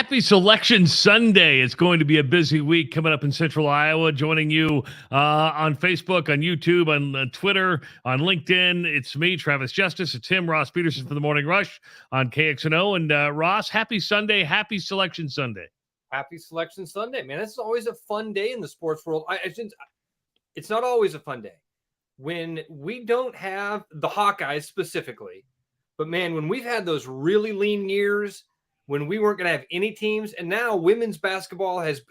Happy Selection Sunday. It's going to be a busy week coming up in Central Iowa. Joining you on Facebook, on YouTube, on Twitter, on LinkedIn. It's me, Travis Justice. It's him, Ross Peterson, for the Morning Rush on KXnO. And Ross, happy Sunday. Happy Selection Sunday. Happy Selection Sunday, man. This is always a fun day in the sports world. It's not always a fun day when we don't have the Hawkeyes specifically. But, man, when we've had those really lean years, when we weren't going to have any teams, and now women's basketball has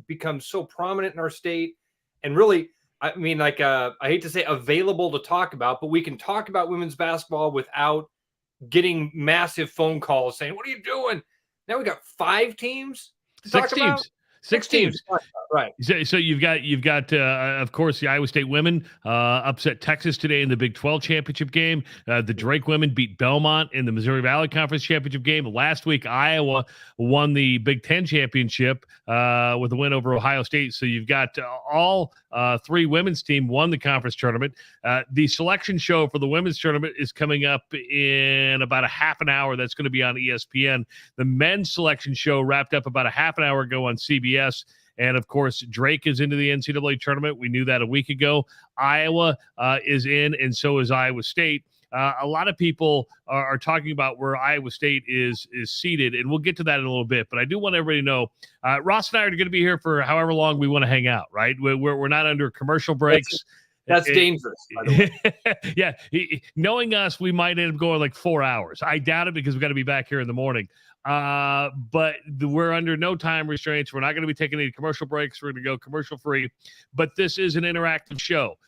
become so prominent in our state, and really, I mean, I hate to say available to talk about, but we can talk about women's basketball without getting massive phone calls saying, "What are you doing?" Now we got 5 teams to talk about. Six teams. Right. So you've got of course, the Iowa State women upset Texas today in the Big 12 championship game. The Drake women beat Belmont in the Missouri Valley Conference championship game. Last week, Iowa won the Big 10 championship with a win over Ohio State. So you've got all 3 women's team won the conference tournament. The selection show for the women's tournament is coming up in about a half an hour. That's going to be on ESPN. The men's selection show wrapped up about a half an hour ago on CBS. And, of course, Drake is into the NCAA tournament. We knew that a week ago. Iowa is in, and so is Iowa State. A lot of people are talking about where Iowa State is seated, and we'll get to that in a little bit. But I do want everybody to know, Ross and I are going to be here for however long we want to hang out, right? We're not under commercial breaks. That's dangerous, by the way. Yeah. Knowing us, we might end up going like 4 hours. I doubt it because we've got to be back here in the morning. But we're under no time restraints. We're not going to be taking any commercial breaks. We're going to go commercial free. But this is an interactive show.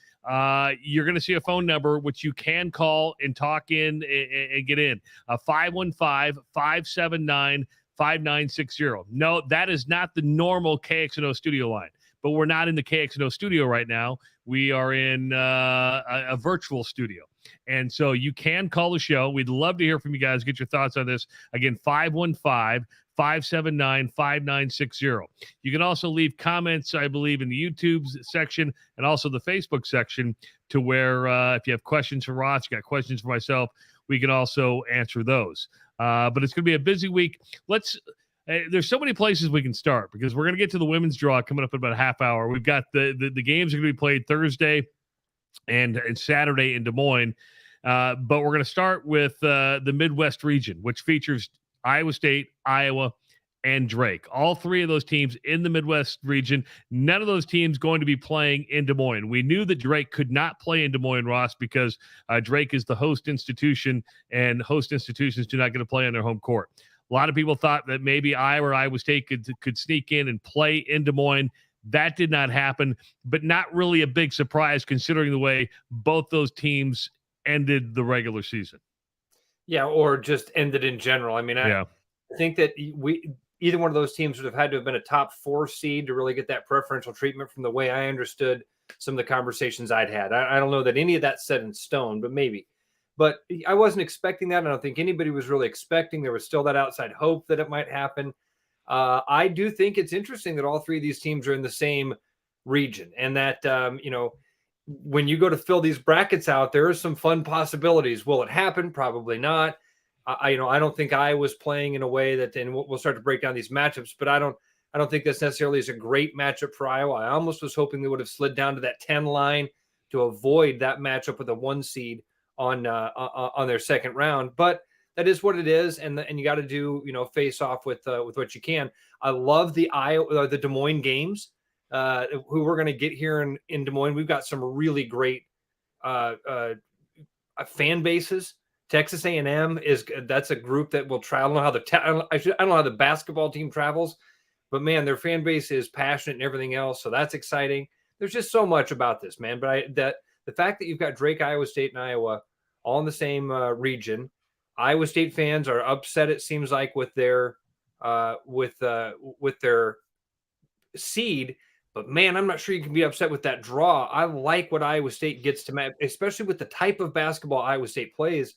You're going to see a phone number which you can call and talk in and get in. 515-579-5960. No, that is not the normal KXnO studio line. But we're not in the KXnO studio right now. We are in a virtual studio. And so you can call the show. We'd love to hear from you guys. Get your thoughts on this. Again, 515-579-5960. You can also leave comments, I believe, in the YouTube section and also the Facebook section to where if you have questions for Ross, you got questions for myself, we can also answer those. But it's going to be a busy week. There's so many places we can start because we're going to get to the women's draw coming up in about a half hour. We've got the games are going to be played Thursday and Saturday in Des Moines. But we're going to start with the Midwest region, which features Iowa State, Iowa, and Drake. All 3 of those teams in the Midwest region. None of those teams going to be playing in Des Moines. We knew that Drake could not play in Des Moines, Ross, because Drake is the host institution, and host institutions do not get to play on their home court. A lot of people thought that maybe Iowa or Iowa State could sneak in and play in Des Moines. That did not happen, but not really a big surprise considering the way both those teams ended the regular season. Yeah, or just ended in general. I mean, I think that either one of those teams would have had to have been a top 4 seed to really get that preferential treatment from the way I understood some of the conversations I'd had. I don't know that any of that's set in stone, but maybe. But I wasn't expecting that. I don't think anybody was really expecting. There was still that outside hope that it might happen. I do think it's interesting that all 3 of these teams are in the same region, and that, when you go to fill these brackets out, there are some fun possibilities. Will it happen? Probably not. I don't think Iowa's playing in a way that, and we'll start to break down these matchups, but I don't think this necessarily is a great matchup for Iowa. I almost was hoping they would have slid down to that 10 line to avoid that matchup with a 1 seed on their second round, but that is what it is, and you got to do face off with what you can. I love the Des Moines games, who we're going to get here in Des Moines. We've got some really great fan bases. Texas A&M that's a group that will travel. I don't know how the basketball team travels, but man, their fan base is passionate and everything else, so that's exciting. There's just so much about this, man. But the fact that you've got Drake, Iowa State, and Iowa all in the same region. Iowa State fans are upset, it seems like, with their seed. But man, I'm not sure you can be upset with that draw. I like what Iowa State gets to, especially with the type of basketball Iowa State plays.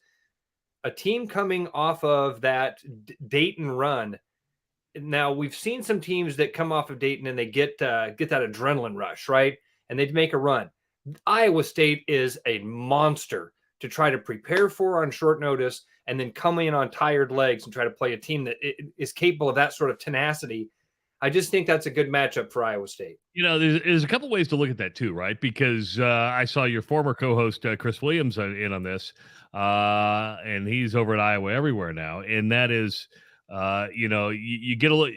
A team coming off of that Dayton run. Now we've seen some teams that come off of Dayton and they get that adrenaline rush, right? And they make a run. Iowa State is a monster to try to prepare for on short notice, and then come in on tired legs and try to play a team that is capable of that sort of tenacity. I just think that's a good matchup for Iowa State. There's a couple ways to look at that too, right? Because I saw your former co-host Chris Williams in on this, and he's over at Iowa Everywhere now, and that is, you get a look.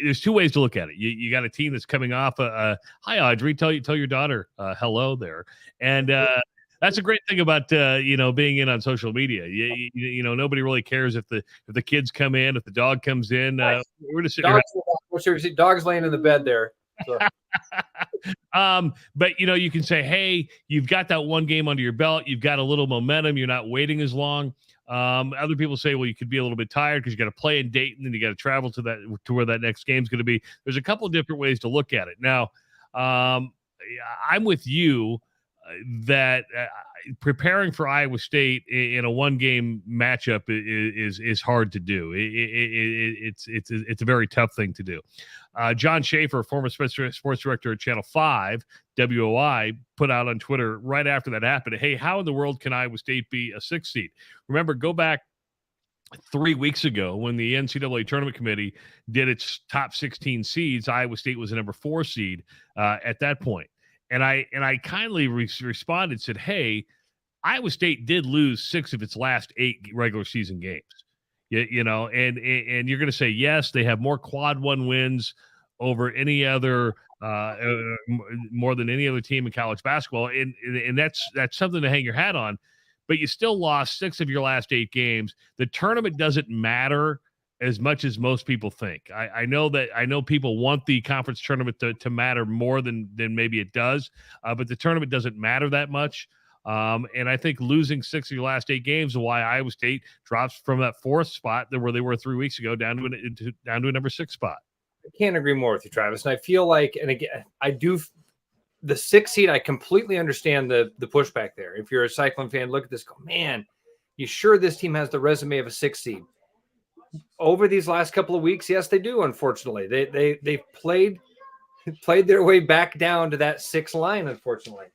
There's two ways to look at it. You got a team that's coming off. Hi, Audrey. Tell your daughter hello there, and that's a great thing about being in on social media. Nobody really cares if the kids come in, if the dog comes in. We're just dogs laying in the bed there. So. But you can say, hey, you've got that one game under your belt. You've got a little momentum. You're not waiting as long. Other people say, well, you could be a little bit tired because you got to play in Dayton and you got to travel to where that next game's going to be. There's a couple of different ways to look at it. Now, I'm with you that preparing for Iowa State in a one-game matchup is hard to do. It's a very tough thing to do. John Schaefer, former sports director at Channel 5, WOI, put out on Twitter right after that happened, hey, how in the world can Iowa State be a 6th seed? Remember, go back 3 weeks ago when the NCAA tournament committee did its top 16 seeds, Iowa State was a number 4 seed at that point. And I kindly responded, said, hey, Iowa State did lose 6 of its last 8 regular season games. And you're going to say, yes, they have more quad 1 wins over any other, more than any other team in college basketball. And that's something to hang your hat on. But you still lost 6 of your last 8 games. The tournament doesn't matter as much as most people think. I know people want the conference tournament to matter more than maybe it does, but the tournament doesn't matter that much. And I think losing 6 of your last 8 games is why Iowa State drops from that 4th spot where they were 3 weeks ago down to a number 6 spot. I can't agree more with you, Travis. And I feel like, and again, I do the 6th seed. I completely understand the pushback there. If you're a Cyclone fan, look at this, go, man, you sure this team has the resume of a 6th seed? Over these last couple of weeks, yes, they do. Unfortunately, they've played their way back down to that 6 line. Unfortunately.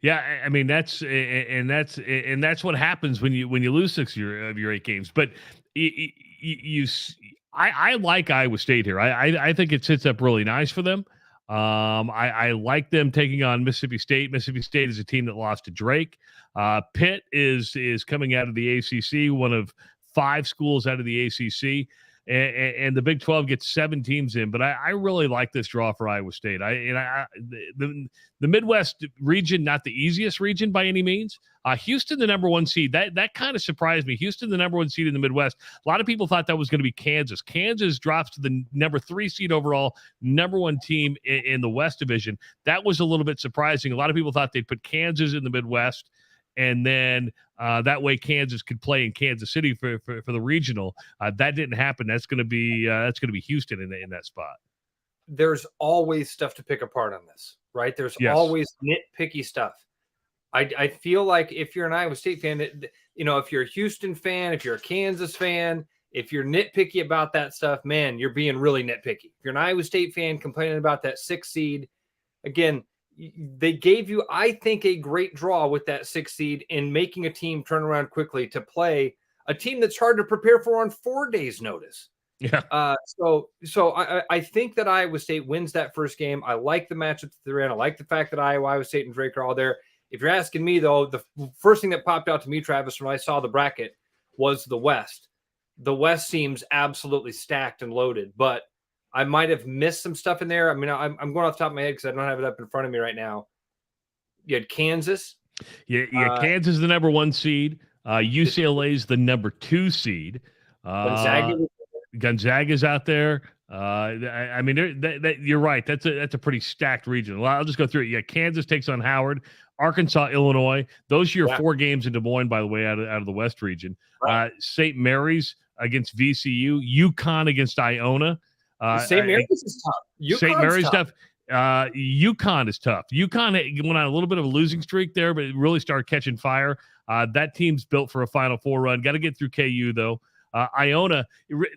Yeah, I mean that's what happens when you lose 6 of your 8 games. But I like Iowa State here. I think it sits up really nice for them. I like them taking on Mississippi State. Mississippi State is a team that lost to Drake. Pitt is coming out of the ACC, one of 5 schools out of the ACC. And the Big 12 gets 7 teams in, but I really like this draw for Iowa State. The Midwest region, not the easiest region by any means. Houston, the number 1 seed, that kind of surprised me. Houston, the number 1 seed in the Midwest. A lot of people thought that was going to be Kansas. Kansas drops to the number 3 seed overall, number 1 team in the West Division. That was a little bit surprising. A lot of people thought they'd put Kansas in the Midwest, and then that way Kansas could play in Kansas City for the regional. That didn't happen. That's going to be Houston in that spot. There's always stuff to pick apart on this, right? There's always nitpicky stuff. I feel like if you're an Iowa State fan, if you're a Houston fan, if you're a Kansas fan, if you're nitpicky about that stuff, man, you're being really nitpicky. If you're an Iowa State fan complaining about that 6 seed, again, they gave you, I think, a great draw with that 6 seed in making a team turn around quickly to play a team that's hard to prepare for on 4 days' notice. Yeah. So I think that Iowa State wins that first game. I like the matchup that they're in. I like the fact that Iowa State and Drake are all there. If you're asking me, though, the first thing that popped out to me, Travis, when I saw the bracket was the West. The West seems absolutely stacked and loaded, but I might have missed some stuff in there. I mean, I'm going off the top of my head because I don't have it up in front of me right now. You had Kansas. Yeah, Kansas is the number 1 seed. UCLA is the number 2 seed. Gonzaga's out there. I mean, you're right. That's a pretty stacked region. Well, I'll just go through it. Yeah, Kansas takes on Howard, Arkansas, Illinois. Those are your 4 games in Des Moines, by the way, out of the West region. Right. St. Mary's against VCU, UConn against Iona. St. Mary's is tough. St. Mary's tough. UConn is tough. UConn went on a little bit of a losing streak there, but it really started catching fire. That team's built for a Final Four run. Got to get through KU though. Iona,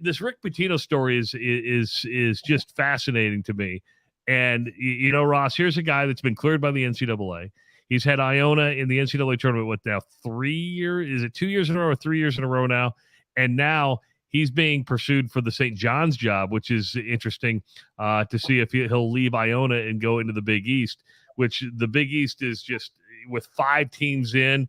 this Rick Pitino story is just fascinating to me. And Ross, here's a guy that's been cleared by the NCAA. He's had Iona in the NCAA tournament, what now, 3 years? Is it 2 years in a row or 3 years in a row now? And now he's being pursued for the St. John's job, which is interesting to see if he'll leave Iona and go into the Big East, which the Big East is just with 5 teams in,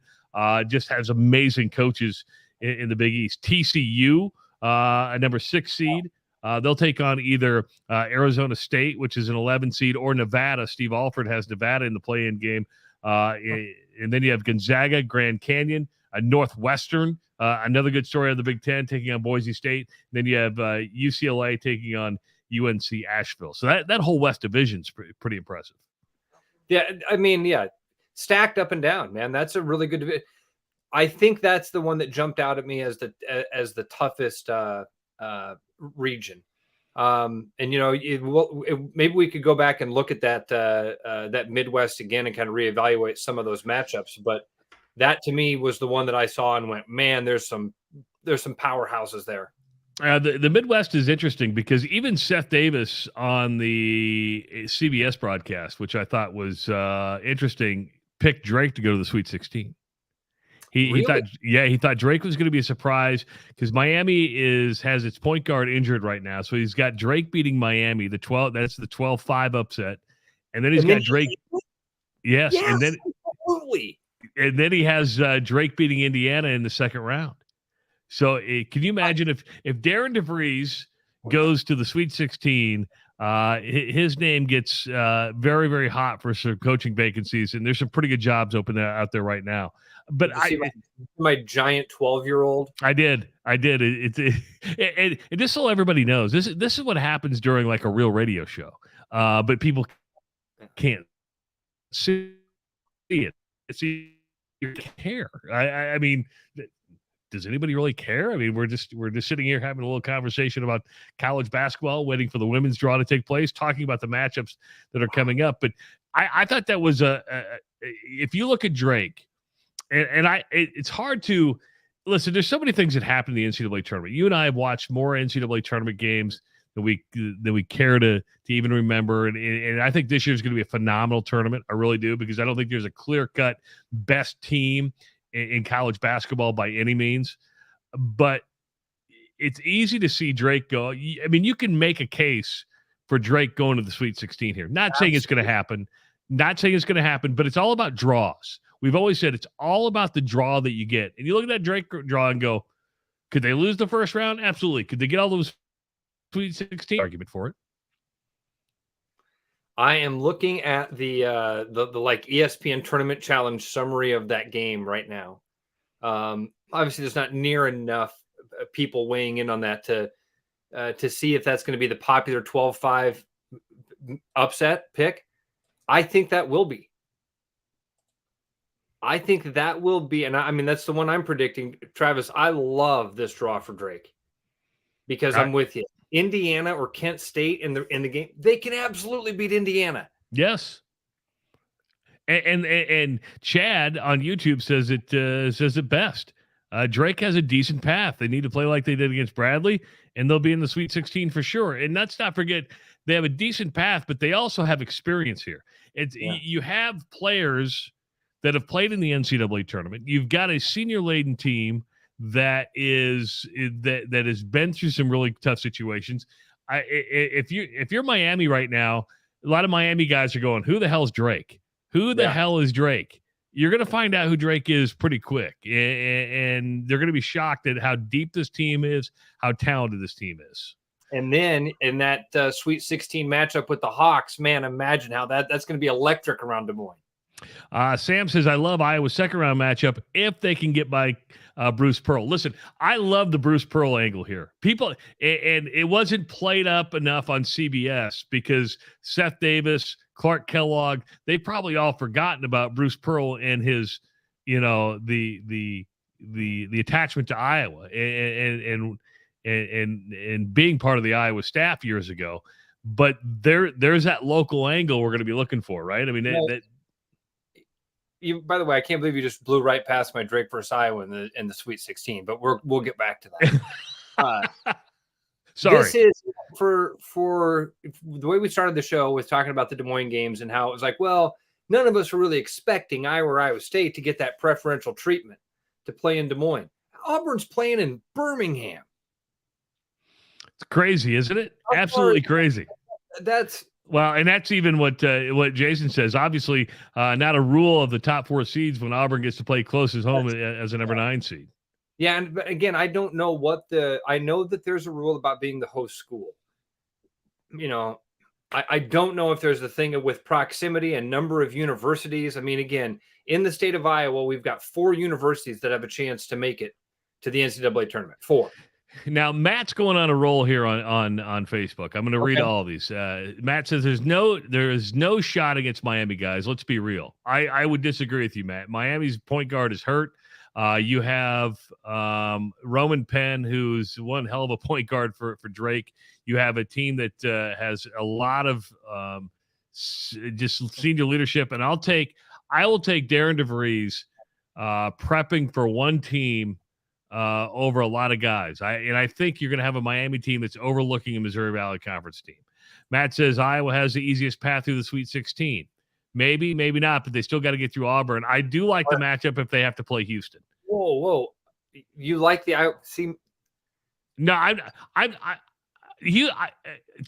just has amazing coaches in the Big East. TCU, a number 6 seed. They'll take on either Arizona State, which is an 11 seed, or Nevada. Steve Alford has Nevada in the play-in game. And then you have Gonzaga, Grand Canyon, Northwestern, another good story of the Big Ten, taking on Boise State. And then you have UCLA taking on UNC Asheville. So that whole West Division is pretty impressive. Yeah, I mean, yeah, stacked up and down, man. That's a really good division. I think that's the one that jumped out at me as the toughest region. And maybe we could go back and look at that Midwest again and kind of reevaluate some of those matchups. But that to me was the one that I saw and went, man, there's some powerhouses there. The Midwest is interesting because even Seth Davis on the CBS broadcast, which I thought was interesting, picked Drake to go to the Sweet 16. He thought Drake was going to be a surprise because Miami has its point guard injured right now. So he's got Drake beating Miami, that's the 12-5 upset. And then he's got Drake. Yes. Absolutely. And then he has Drake beating Indiana in the second round. So can you imagine if Darren DeVries goes to the Sweet 16, his name gets very, very hot for some coaching vacancies, and there's some pretty good jobs open out there right now. But my giant 12-year-old. I did. And just so everybody knows, this is what happens during like a real radio show. But people can't see it. See your care. I mean, does anybody really care? I mean, we're just sitting here having a little conversation about college basketball, waiting for the women's draw to take place, talking about the matchups that are coming up. But I thought that was if you look at Drake. It's hard to listen. There's so many things that happen in the NCAA tournament. You and I have watched more NCAA tournament games than we care to even remember. And I think this year is going to be a phenomenal tournament. I really do, because I don't think there's a clear-cut best team in college basketball by any means. But it's easy to see Drake go. I mean, you can make a case for Drake going to the Sweet 16 here. Not saying it's going to happen. But it's all about draws. We've always said it's all about the draw that you get. And you look at that Drake draw and go, could they lose the first round? Absolutely. Could they get all those Sweet 16? Argument for it. I am looking at the like ESPN Tournament Challenge summary of that game right now. Obviously, there's not near enough people weighing in on that to see if that's going to be the popular 12-5 upset pick. I think that will be. And I mean, that's the one I'm predicting. Travis, I love this draw for Drake because I'm with you. Indiana or Kent State in the game, they can absolutely beat Indiana. Yes. And Chad on YouTube says it best. Drake has a decent path. They need to play like they did against Bradley, and they'll be in the Sweet 16 for sure. And let's not forget, they have a decent path, but they also have experience here. You have players that have played in the NCAA tournament. You've got a senior-laden team that has been through some really tough situations. If you're Miami right now, a lot of Miami guys are going, "Who the hell's Drake? Who the hell is Drake?" You're going to find out who Drake is pretty quick, and they're going to be shocked at how deep this team is, how talented this team is. And then in that Sweet 16 matchup with the Hawks, man, imagine how that's going to be electric around Des Moines. Sam says, I love Iowa's second round matchup if they can get by Bruce Pearl. Listen, I love the Bruce Pearl angle here. People, and it wasn't played up enough on CBS because Seth Davis, Clark Kellogg, they've probably all forgotten about Bruce Pearl and his, the attachment to Iowa and being part of the Iowa staff years ago. But there's that local angle we're going to be looking for, right? I mean, by the way, I can't believe you just blew right past my Drake versus Iowa in the Sweet 16, but we'll get back to that. Sorry. This is for the way we started the show with talking about the Des Moines games and how it was like, well, none of us were really expecting Iowa State to get that preferential treatment to play in Des Moines. Auburn's playing in Birmingham. It's crazy, isn't it? Absolutely crazy. Well, and that's even what Jason says. Obviously, not a rule of the top 4 seeds when Auburn gets to play closest home as a number 9 seed. Yeah, and again, I don't know I know that there's a rule about being the host school. I don't know if there's a thing with proximity and number of universities. I mean, again, in the state of Iowa, we've got 4 universities that have a chance to make it to the NCAA tournament. 4. Now, Matt's going on a roll here on Facebook. I'm going to read all these. Matt says there is no shot against Miami, guys. Let's be real. I would disagree with you, Matt. Miami's point guard is hurt. You have Roman Penn, who's one hell of a point guard for Drake. You have a team that has a lot of just senior leadership, and I will take Darren DeVries prepping for one team over a lot of guys. I think you're going to have a Miami team that's overlooking a Missouri Valley Conference team. Matt says Iowa has the easiest path through the Sweet 16. Maybe, maybe not, but they still got to get through Auburn. I do like the matchup if they have to play Houston. Whoa. You like the Iowa team? No,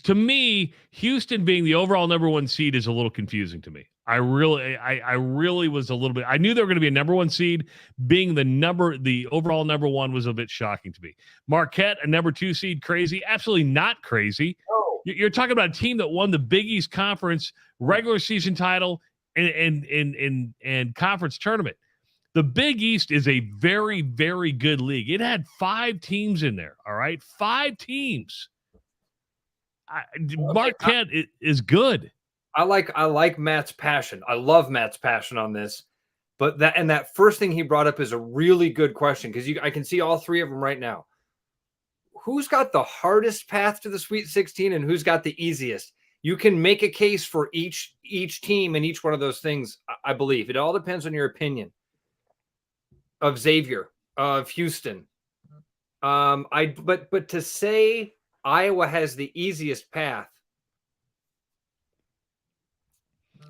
to me, Houston being the overall number 1 seed is a little confusing to me. I really was a little bit. I knew they were going to be a number 1 seed. Being the overall number 1 was a bit shocking to me. Marquette, a number 2 seed, crazy? Absolutely not crazy. No. You're talking about a team that won the Big East Conference regular season title and conference tournament. The Big East is a very, very good league. It had 5 teams in there. All right, 5 teams. Marquette is good. I like Matt's passion. I love Matt's passion on this. But that first thing he brought up is a really good question because I can see all 3 of them right now. Who's got the hardest path to the Sweet 16 and who's got the easiest? You can make a case for each team and each one of those things, I believe. It all depends on your opinion of Xavier, of Houston. But to say Iowa has the easiest path,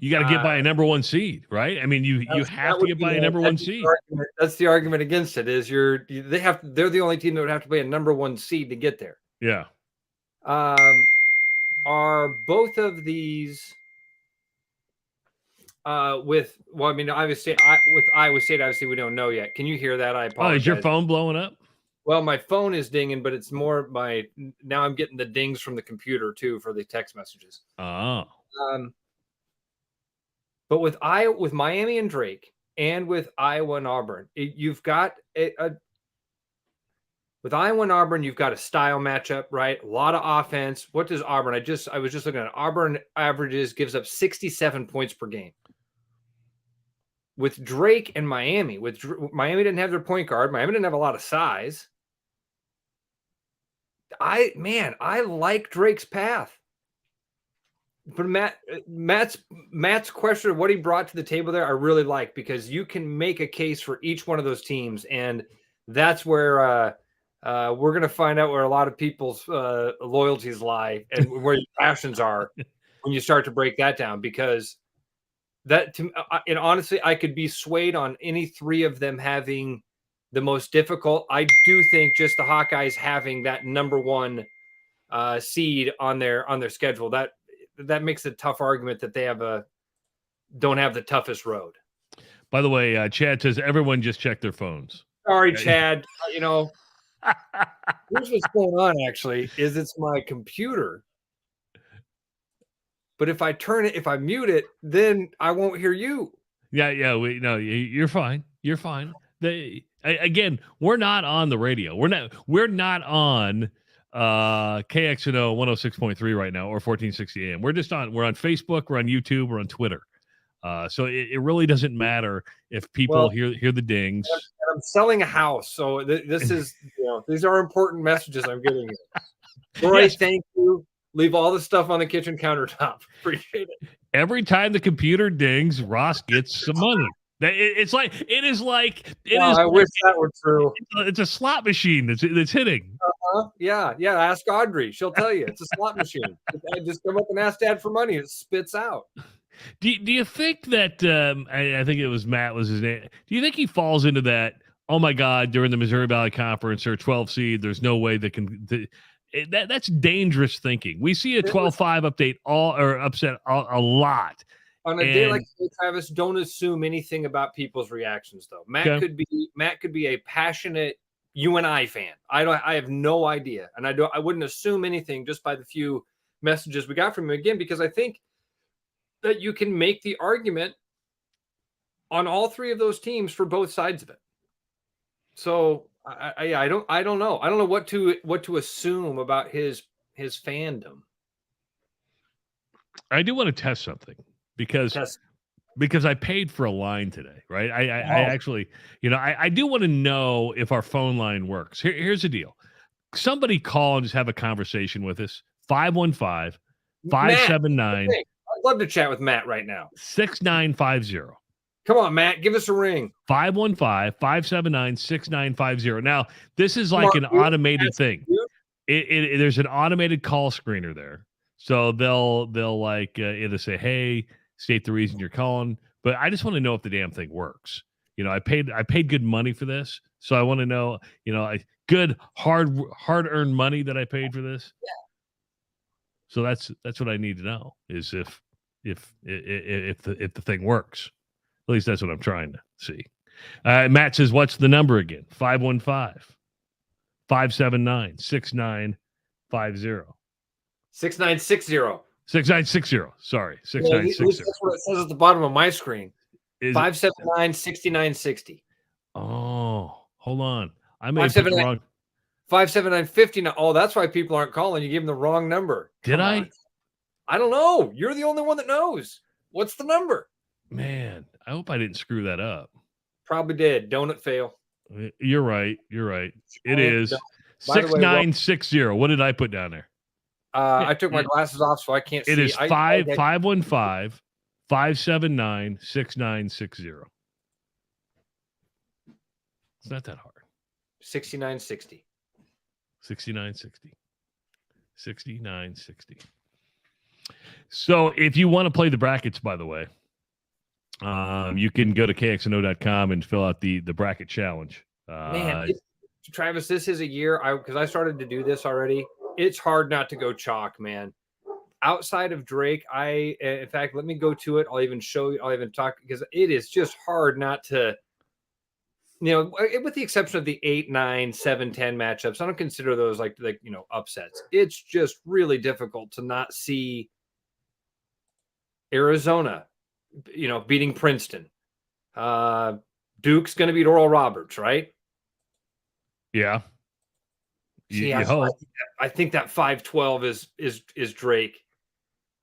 you got to get by a number 1 seed, right? I mean, you have to get by a number 1 seed. That's the argument against it. Is they're the only team that would have to play a number 1 seed to get there. Yeah. Are both of these obviously with Iowa State, obviously we don't know yet. Can you hear that? I apologize. Oh, is your phone blowing up? Well, my phone is dinging, but it's more now I'm getting the dings from the computer too for the text messages. Oh. But with Miami and Drake and with Iowa and Auburn, you've got with Iowa and Auburn, you've got a style matchup, right? A lot of offense. What does Auburn? I was just looking at Auburn gives up 67 points per game. With Drake and Miami, Miami didn't have their point guard. Miami didn't have a lot of size. I like Drake's path. But Matt's question of what he brought to the table there, I really like because you can make a case for each one of those teams, and that's where we're going to find out where a lot of people's loyalties lie and where your passions are when you start to break that down. Because and honestly, I could be swayed on any 3 of them having the most difficult. I do think just the Hawkeyes having that number 1 seed on their schedule, that makes a tough argument that they don't have the toughest road. By the way, Chad says everyone just check their phones. Sorry, Chad. Here's what's going on. Actually, is it's my computer. But if I mute it, then I won't hear you. Yeah. You're fine. You're fine. Again, we're not on the radio. We're not on KXnO 106.3 right now or 1460 AM. We're on Facebook, we're on YouTube, we're on Twitter. So it really doesn't matter if people hear the dings. I'm selling a house, so this is these are important messages I'm getting. Roy, yes. Thank you. Leave all the stuff on the kitchen countertop. Appreciate it. Every time the computer dings, Ross gets some money. I wish that were true. It's a slot machine that's hitting. Yeah. Ask Audrey; she'll tell you it's a slot machine. I just come up and ask Dad for money; it spits out. Do you think that I think it was Matt was his name? Do you think he falls into that? Oh my God! During the Missouri Valley Conference, or 12 seed, there's no way that can. That's dangerous thinking. We see a 12-5 update upset a lot. On a day like today, Travis, don't assume anything about people's reactions, though. Matt could be a passionate UNI fan. I have no idea, and I wouldn't assume anything just by the few messages we got from him again, because I think that you can make the argument on all three of those teams for both sides of it. So I don't know. I don't know what to assume about his fandom. I do want to test something because I paid for a line today, right? I actually, I do want to know if our phone line works. Here's the deal. Somebody call and just have a conversation with us. 515-579. I'd love to chat with Matt right now. 6950. Come on, Matt, give us a ring. 515-579-6950. Now, this is like an automated thing. There's an automated call screener there. So they'll like either say, hey, state the reason you're calling. But I just want to know if the damn thing works. I paid good money for this. So I want to know, good hard-earned money that I paid for this. Yeah. So that's what I need to know is if the thing works. At least that's what I'm trying to see. Matt says, what's the number again? 515-579-6950. 6960. 6960. Sorry. 6960. That's what it says at the bottom of my screen. 579-6960. Oh, hold on. I may have put the wrong. 579-59. Oh, that's why people aren't calling. You gave them the wrong number. Did I? I don't know. You're the only one that knows. What's the number? Man, I hope I didn't screw that up. Probably did. Donut fail. You're right. It is 6960. What did I put down there? I took my glasses off, so I can't see. It is 515-579-6960. It's not that hard. 6960. 6960. 6960. So if you want to play the brackets, by the way, you can go to KXnO.com and fill out the bracket challenge. Man, Travis, this is a year because I started to do this already. It's hard not to go chalk, man. Outside of Drake, in fact, let me go to it. I'll even show you. I'll even talk because it is just hard not to, with the exception of the 8, 9, 7, 10 matchups. I don't consider those like upsets. It's just really difficult to not see Arizona, beating Princeton. Duke's going to beat Oral Roberts, right? Yeah. You hope. I think that 5-12 is Drake.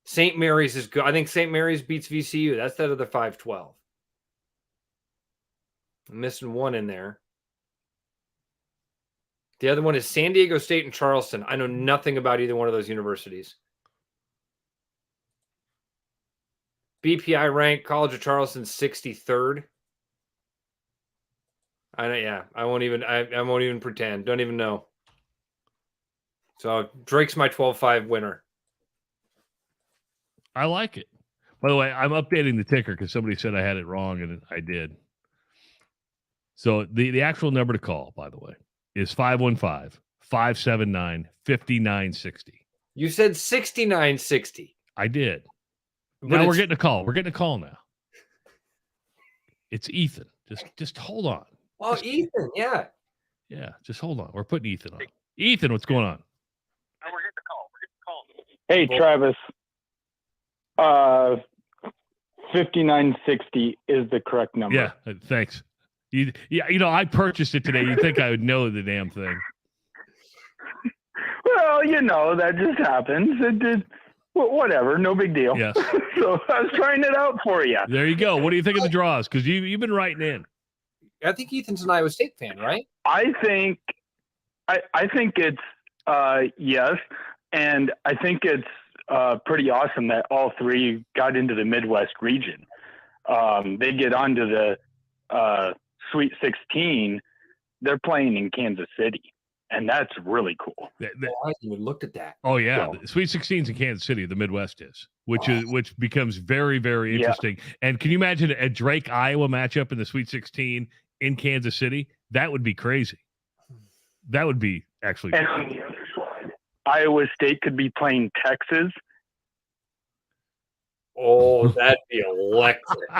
St. Mary's is good. I think St. Mary's beats VCU. That's that other 5-12. I'm missing one in there. The other one is San Diego State and Charleston. I know nothing about either one of those universities. BPI rank College of Charleston 63rd. I won't even pretend. Don't even know. So Drake's my 12-5 winner. I like it. By the way, I'm updating the ticker because somebody said I had it wrong, and I did. So the actual number to call, by the way, is 515-579-5960. You said 6960. I did. But now we're getting a call. We're getting a call now. It's Ethan. Just hold on. Oh, Ethan, yeah. Yeah, just hold on. We're putting Ethan on. Ethan, what's going on? No, we're getting a call. Hey, Travis. 5960 is the correct number. Yeah, thanks. I purchased it today. You'd think I would know the damn thing. Well, that just happens. It did. Well, whatever, no big deal. Yes. So I was trying it out for you. There you go. What do you think of the draws? Because you've been writing in. I think Ethan's an Iowa State fan, right? I think it's yes, and I think it's pretty awesome that all three got into the Midwest region. They get onto the Sweet 16. They're playing in Kansas City. And that's really cool. I haven't even looked at that. Oh yeah, the Sweet 16's in Kansas City. The Midwest is, which becomes very, very interesting. And can you imagine a Drake Iowa matchup in the Sweet 16 in Kansas City? That would be crazy. That would be actually. And on the other side, Iowa State could be playing Texas. Oh, that'd be electric.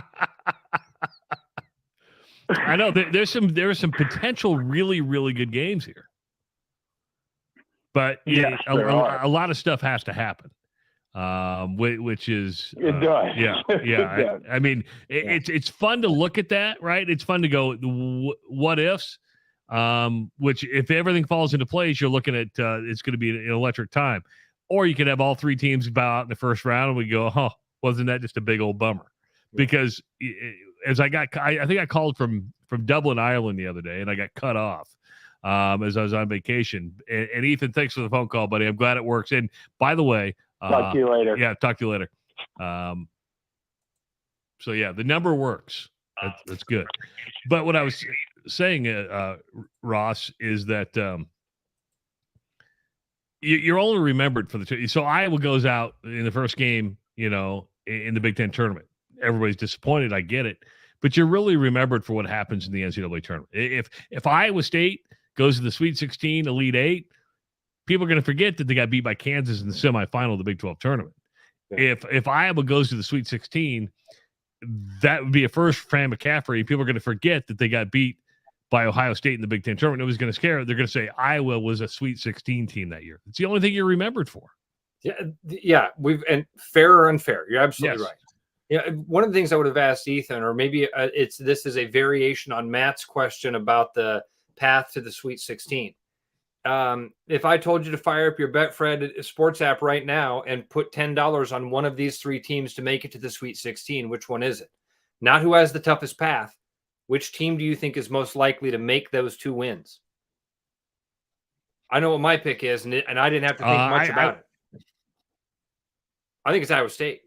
I know there are some potential really, really good games here. But Yes, a lot of stuff has to happen, which is it does. Yeah. It does. I mean, it's fun to look at that, right? It's fun to go what ifs, which if everything falls into place, you're looking at it's going to be an electric time. Or you could have all three teams bow out in the first round, and we go, "Oh, wasn't that just a big old bummer?" Yeah. Because as I think I called from Dublin, Ireland the other day, and I got cut off. As I was on vacation. And Ethan, thanks for the phone call, buddy. I'm glad it works. And by the way, talk to you later. Yeah, talk to you later. So yeah, the number works. That's good. But what I was saying, Ross, is that you're only remembered for the two. So Iowa goes out in the first game, in the Big Ten tournament. Everybody's disappointed. I get it. But you're really remembered for what happens in the NCAA tournament. If Iowa State goes to the Sweet 16, Elite 8, people are going to forget that they got beat by Kansas in the semifinal of the Big 12 tournament. Yeah. If Iowa goes to the Sweet 16, that would be a first for Fran McCaffrey. People are going to forget that they got beat by Ohio State in the Big Ten tournament. It was going to scare it. They're going to say Iowa was a Sweet 16 team that year. It's the only thing you're remembered for. Yeah. And fair or unfair. You're absolutely right. Yeah, one of the things I would have asked Ethan, or maybe this is a variation on Matt's question about the path to the Sweet 16. If I told you to fire up your Betfred sports app right now and put $10 on one of these three teams to make it to the Sweet 16, which one is it? Not who has the toughest path. Which team do you think is most likely to make those two wins? I know what my pick is, and I didn't have to think much about it. I think it's Iowa State.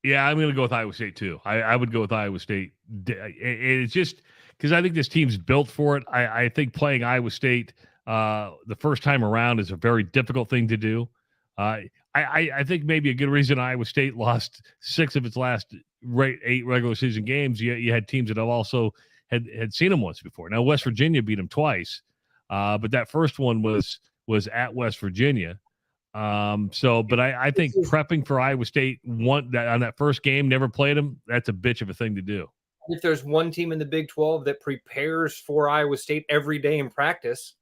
Yeah, I'm going to go with Iowa State too. I would go with Iowa State. It's just because I think this team's built for it. I think playing Iowa State the first time around is a very difficult thing to do. I think maybe a good reason Iowa State lost 6 of its last 8 regular season games. You had teams that have also had seen them once before. Now West Virginia beat them twice, but that first one was at West Virginia. But I think prepping for Iowa State on that first game, never played them. That's a bitch of a thing to do. If there's one team in the Big 12 that prepares for Iowa State every day in practice,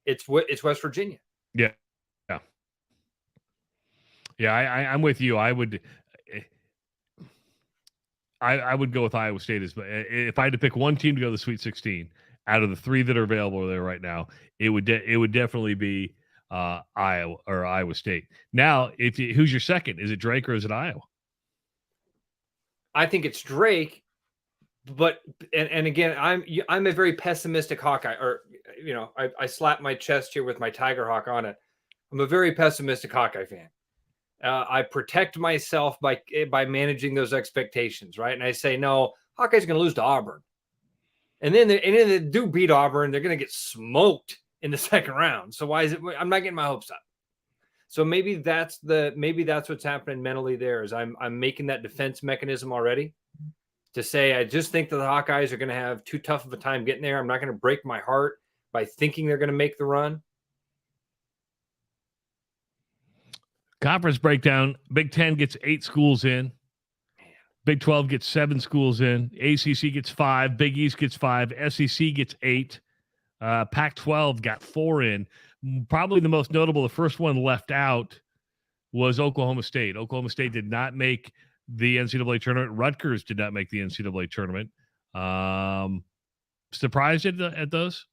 it's West Virginia. Yeah. I'm with you. I would go with Iowa State if I had to pick one team to go to the Sweet 16 out of the 3 that are available there right now, it would definitely be Iowa or Iowa State. Now, who's your second? Is it Drake or is it Iowa? I think it's Drake, but and again, I'm a very pessimistic Hawkeye. Or I slap my chest here with my Tiger Hawk on it. I'm a very pessimistic Hawkeye fan. I protect myself by managing those expectations, right? And I say, no, Hawkeye's going to lose to Auburn, and then they do beat Auburn. They're going to get smoked in the second round. So why is it? I'm not getting my hopes up. So maybe that's what's happening mentally there. Is I'm making that defense mechanism already to say I just think that the Hawkeyes are going to have too tough of a time getting there. I'm not going to break my heart by thinking they're going to make the run. Conference breakdown: Big 10 gets 8 schools in. Big 12 gets 7 schools in. ACC gets 5. Big East gets 5. SEC gets 8. Pac-12 got 4 in. Probably the most notable, the first one left out, was Oklahoma State. Oklahoma State did not make the NCAA tournament. Rutgers did not make the NCAA tournament. Surprised at those?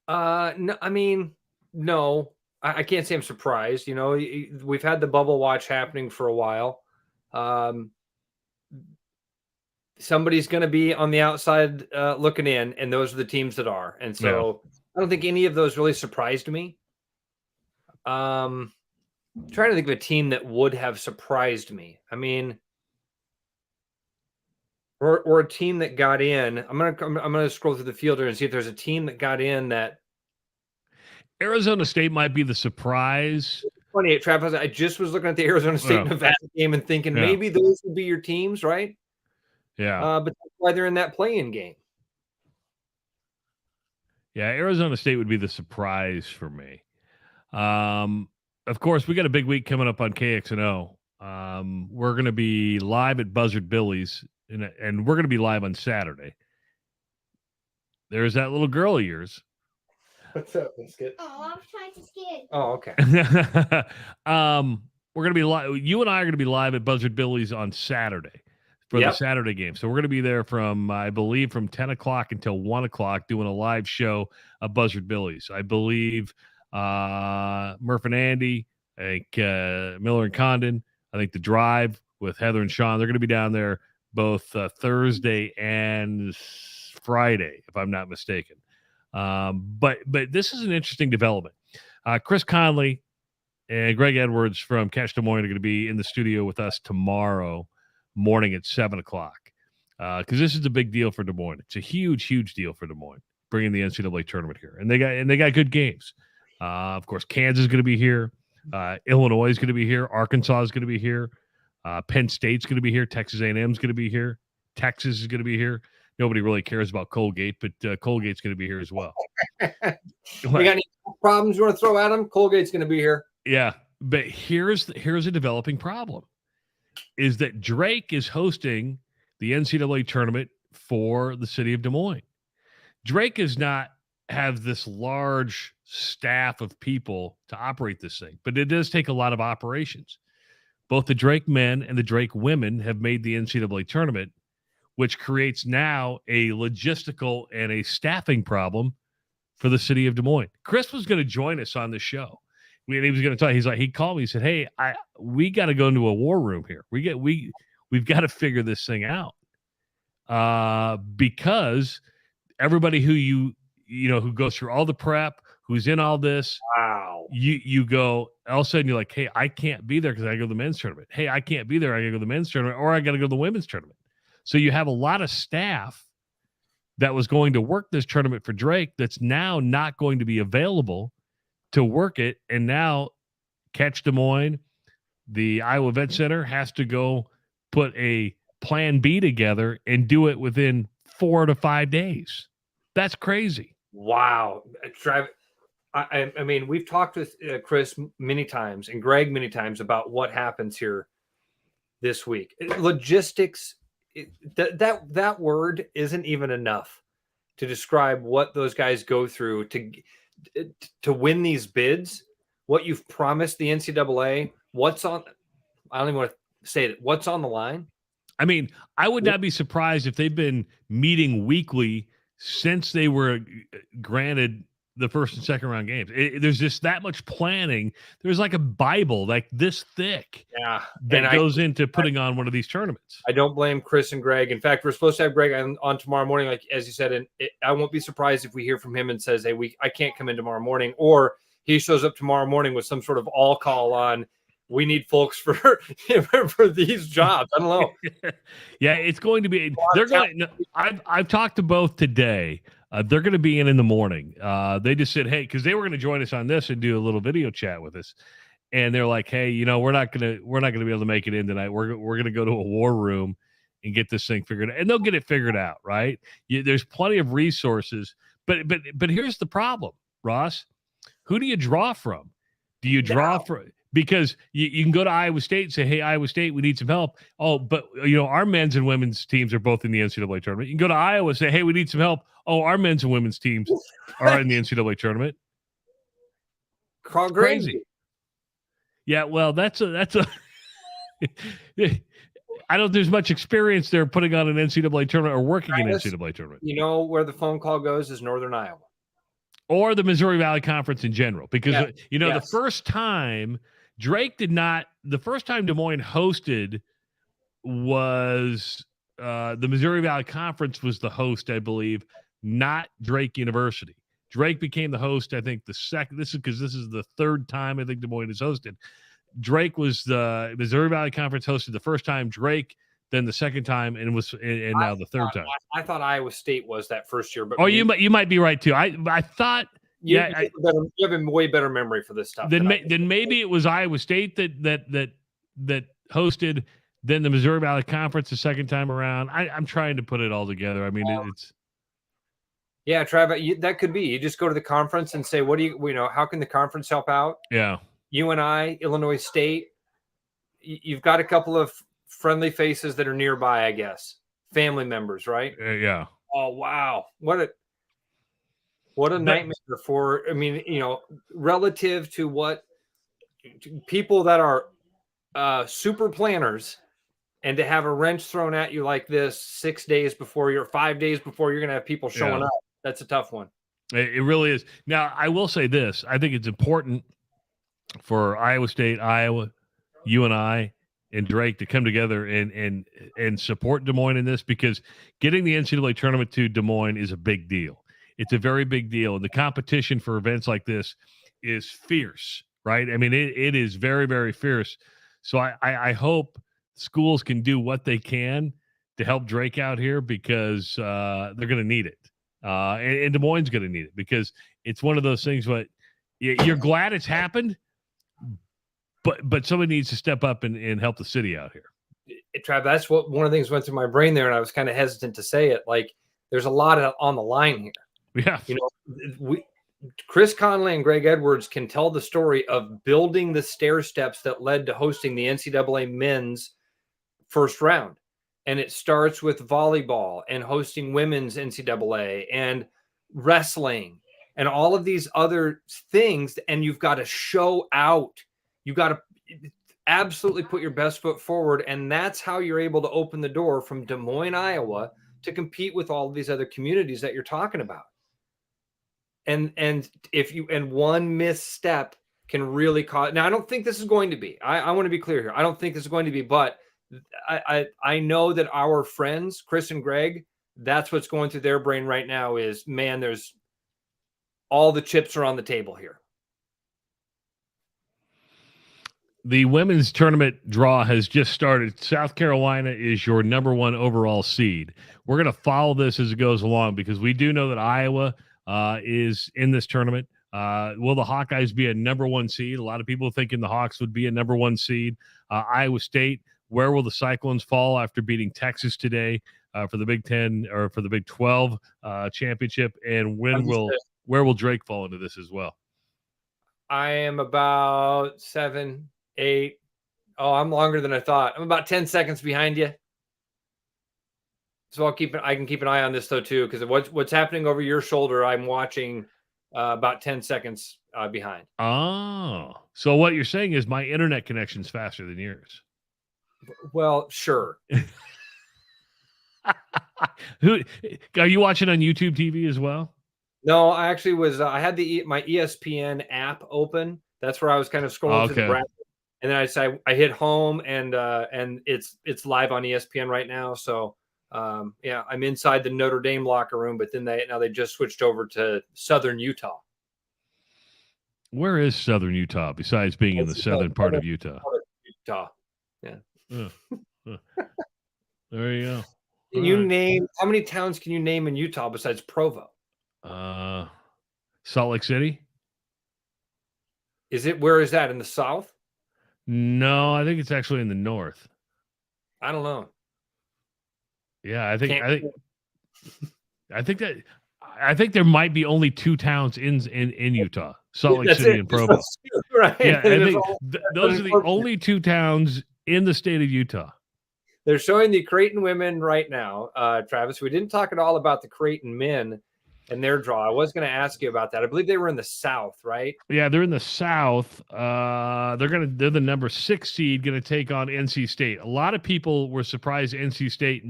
No, I mean, no. I can't say I'm surprised. We've had the bubble watch happening for a while. Somebody's going to be on the outside looking in, and those are the teams that are. And so I don't think any of those really surprised me. Trying to think of a team that would have surprised me. I mean, or a team that got in. I'm gonna scroll through the field here and see if there's a team that got in that. Arizona State might be the surprise. 28, Travis. I just was looking at the Arizona State Nevada game and thinking maybe those would be your teams, right? Yeah. But that's why they're in that play-in game. Yeah, Arizona State would be the surprise for me. Of course, we got a big week coming up on KXnO. We're going to be live at Buzzard Billy's, and we're going to be live on Saturday. There's that little girl of yours. What's up, Biscuit? Oh, I was trying to skid. Oh, okay. We're going to be live. You and I are going to be live at Buzzard Billy's on Saturday for the Saturday game. So we're going to be there from, I believe, from 10 o'clock until 1 o'clock doing a live show at Buzzard Billy's. I believe Murph and Andy, I think Miller and Condon, I think The Drive with Heather and Sean, they're going to be down there both Thursday and Friday, if I'm not mistaken. But this is an interesting development. Chris Conley and Greg Edwards from Catch Des Moines are going to be in the studio with us tomorrow morning at 7 o'clock because this is a big deal for Des Moines. It's a huge, huge deal for Des Moines bringing the NCAA tournament here, and they got good games. Of course, Kansas is going to be here. Illinois is going to be here. Arkansas is going to be here. Penn State's going to be here. Texas A&M is going to be here. Texas is going to be here. Nobody really cares about Colgate, but Colgate's going to be here as well. You got any problems you want to throw at them? Colgate's going to be here. Yeah, but here's a developing problem: is that Drake is hosting the NCAA tournament for the city of Des Moines. Drake does not have this large staff of people to operate this thing, but it does take a lot of operations. Both the Drake men and the Drake women have made the NCAA tournament, which creates now a logistical and a staffing problem for the city of Des Moines. Chris was going to join us on the show. He was going to talk. He called me. He said, "Hey, we got to go into a war room here. We've got to figure this thing out because everybody who who goes through all the prep, who's in all this, wow, you go all of a sudden you're like, hey, I can't be there because I go to the men's tournament. Hey, I can't be there. I got to go to the men's tournament, or I got to go to the women's tournament. So you have a lot of staff that was going to work this tournament for Drake that's now not going to be available to work it. And now Catch Des Moines, the Iowa Vet Center, has to go put a plan B together and do it within 4 to 5 days. That's crazy. Wow. Travis, I mean, we've talked with Chris many times and Greg many times about what happens here this week. Logistics, that word isn't even enough to describe what those guys go through to win these bids, what you've promised the NCAA, I don't even want to say it, what's on the line. I mean, I would not be surprised if they've been meeting weekly since they were granted the first and second round games. There's just that much planning. There's like a Bible like this thick that goes into putting on one of these tournaments. I don't blame Chris and Greg. In fact, we're supposed to have Greg on tomorrow morning, like as you said, and I won't be surprised if we hear from him and says, hey, I can't come in tomorrow morning, or he shows up tomorrow morning with some sort of all call on, we need folks for these jobs. I don't know. Yeah, it's going to be. They're going. I've talked to both today. They're going to be in the morning. They just said, hey, because they were going to join us on this and do a little video chat with us, and they're like, hey, we're not going to be able to make it in tonight. We're going to go to a war room and get this thing figured out, and they'll get it figured out, right? There's plenty of resources, but here's the problem, Ross. Who do you draw from? Do you draw from? Because you can go to Iowa State and say, hey, Iowa State, we need some help. Oh, but, our men's and women's teams are both in the NCAA tournament. You can go to Iowa and say, hey, we need some help. Oh, our men's and women's teams are in the NCAA tournament. Crazy. Yeah, well, that's a I don't think there's much experience there putting on an NCAA tournament or working in an NCAA tournament. You know where the phone call goes is Northern Iowa. Or the Missouri Valley Conference in general. Because, the first time Drake the first time Des Moines hosted was the Missouri Valley Conference was the host, I believe, not Drake University. Drake became the host, I think, the second. This is the third time I think Des Moines has hosted. Drake was the Missouri Valley Conference hosted the first time. Drake then the second time, and now the third time. I thought Iowa State was that first year, but you might be right too. I thought you have a way better memory for this stuff. Then maybe it was Iowa State that hosted. Then the Missouri Valley Conference the second time around. I'm trying to put it all together. I mean, it's. Yeah, Travis, that could be. You just go to the conference and say, "What do you how can the conference help out?" Yeah. UNI, Illinois State. You've got a couple of friendly faces that are nearby, I guess. Family members, right? Yeah. Oh wow, what a nightmare for. I mean, relative to what people that are super planners. And to have a wrench thrown at you like this 5 days before you're going to have people showing up, that's a tough one. It really is. Now, I will say this. I think it's important for Iowa State, Iowa, UNI, and Drake to come together and support Des Moines in this, because getting the NCAA tournament to Des Moines is a big deal. It's a very big deal. And the competition for events like this is fierce, right? I mean, it is very, very fierce. So I hope schools can do what they can to help Drake out here, because they're going to need it. And Des Moines is going to need it, because it's one of those things. But you're glad it's happened, but somebody needs to step up and help the city out here. Trav, that's what one of the things went through my brain there, and I was kind of hesitant to say it. Like, there's a lot on the line here. Yeah, Chris Conley and Greg Edwards can tell the story of building the stair steps that led to hosting the NCAA men's first round. And it starts with volleyball and hosting women's NCAA and wrestling and all of these other things. And you've got to show out. You've got to absolutely put your best foot forward. And that's how you're able to open the door from Des Moines, Iowa, to compete with all of these other communities that you're talking about. And one misstep can really cause. Now, I don't think this is going to be. I want to be clear here. I don't think this is going to be, but I know that our friends, Chris and Greg, that's what's going through their brain right now is, man, there's all the chips are on the table here. The women's tournament draw has just started. South Carolina is your number 1 overall seed. We're going to follow this as it goes along, because we do know that Iowa is in this tournament. Will the Hawkeyes be a number 1 seed? A lot of people thinking the Hawks would be a number 1 seed. Iowa State, where will the Cyclones fall after beating Texas today for the Big Ten or for the Big 12 championship? And where will Drake fall into this as well? I am about 7, 8. Oh, I'm longer than I thought. I'm about 10 seconds behind you. So I can keep an eye on this though too, because what's happening over your shoulder, I'm watching about 10 seconds behind. Oh, so what you're saying is my internet connection's faster than yours. Well, sure. Are you watching on YouTube TV as well? No, I actually was. I had my ESPN app open. That's where I was kind of scrolling through the bracket, and then I hit home, and it's live on ESPN right now. So yeah, I'm inside the Notre Dame locker room, but then they just switched over to Southern Utah. Where is Southern Utah besides being in the southern part of Utah? Utah. Yeah. There you go. Name how many towns can you name in Utah besides Provo? Salt Lake City. Where is that, in the south? No, I think it's actually in the north. I don't know. Yeah, I think there might be only 2 towns in Utah: Salt Lake City and Provo. Right. Yeah, I think those are the only 2 towns in the state of Utah. They're showing the Creighton women right now, Travis. We didn't talk at all about the Creighton men and their draw. I was going to ask you about that. I believe they were in the South, right? Yeah, they're in the South. They're the number 6 seed, going to take on NC State. A lot of people were surprised NC State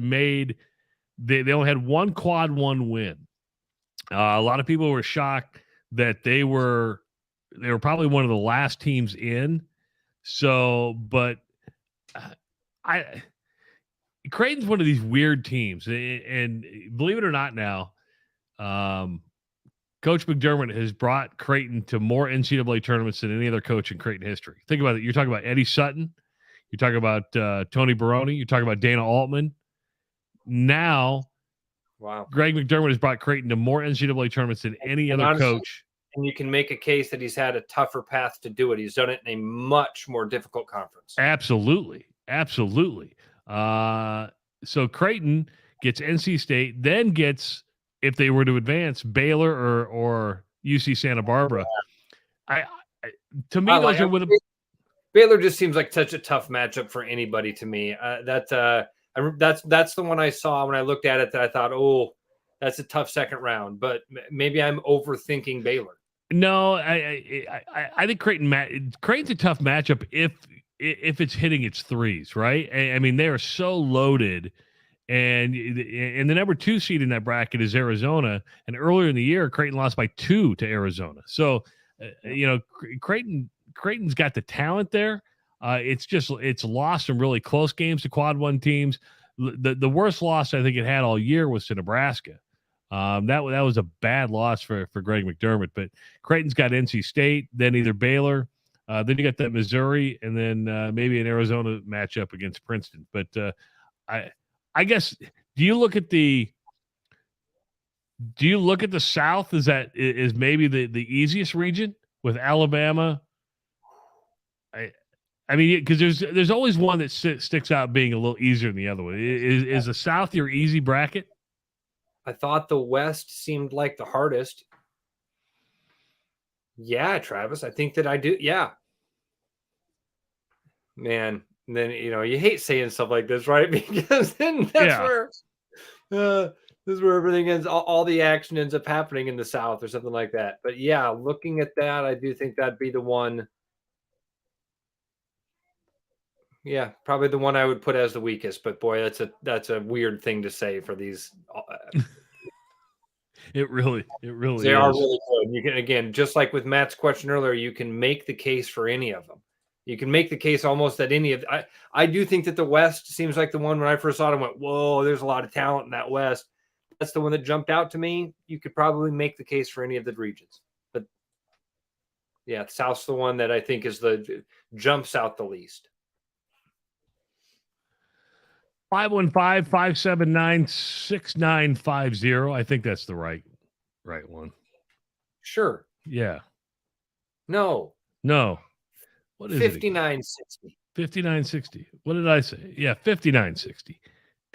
they only had 1 quad 1 win. A lot of people were shocked that they were probably one of the last teams in. So, but Creighton's one of these weird teams, and believe it or not, now, Coach McDermott has brought Creighton to more NCAA tournaments than any other coach in Creighton history. Think about it. You're talking about Eddie Sutton. You talk about Tony Baroni. You talk about Dana Altman. Now, wow, Greg McDermott has brought Creighton to more NCAA tournaments than any other honestly, coach. And you can make a case that he's had a tougher path to do it. He's done it in a much more difficult conference. Absolutely. So Creighton gets NC State, then gets, if they were to advance, Baylor or UC Santa Barbara. To me, those are with Baylor just seems like such a tough matchup for anybody to me. That's the one I saw when I looked at it that I thought, oh, that's a tough second round. But maybe I'm overthinking Baylor. No, I think Creighton's a tough matchup if it's hitting its threes, right? I mean, they are so loaded. And the number 2 seed in that bracket is Arizona. And earlier in the year, Creighton lost by 2 to Arizona. So, Creighton's got the talent there. It's lost some really close games to quad 1 teams. The worst loss I think it had all year was to Nebraska. That was a bad loss for Greg McDermott. But Creighton's got NC State, then either Baylor, then you got that Missouri, and then maybe an Arizona matchup against Princeton. But I guess do you look at the South? Is maybe the easiest region with Alabama? I mean, because there's always one that sticks out being a little easier than the other one. Is the South your easy bracket? I thought the West seemed like the hardest. Yeah, Travis, I think that I do. Yeah, man. And then you hate saying stuff like this, right? Because then that's where this is where everything ends. All the action ends up happening in the South or something like that. But yeah, looking at that, I do think that'd be the one. Yeah, probably the one I would put as the weakest. But boy, that's a weird thing to say for these. It really they is. Are really good. You can, again, just like with Matt's question earlier, you can make the case for any of them. You can make the case almost that any of. I do think that the West seems like the one when I first saw it, I went, whoa, there's a lot of talent in that West. That's the one that jumped out to me. You could probably make the case for any of the regions, but yeah, South's the one that I think is jumps out the least. 515-579-6950. I think that's the right one. Sure. Yeah. No. What is 5960. it? 5960. What did I say? Yeah, 5960.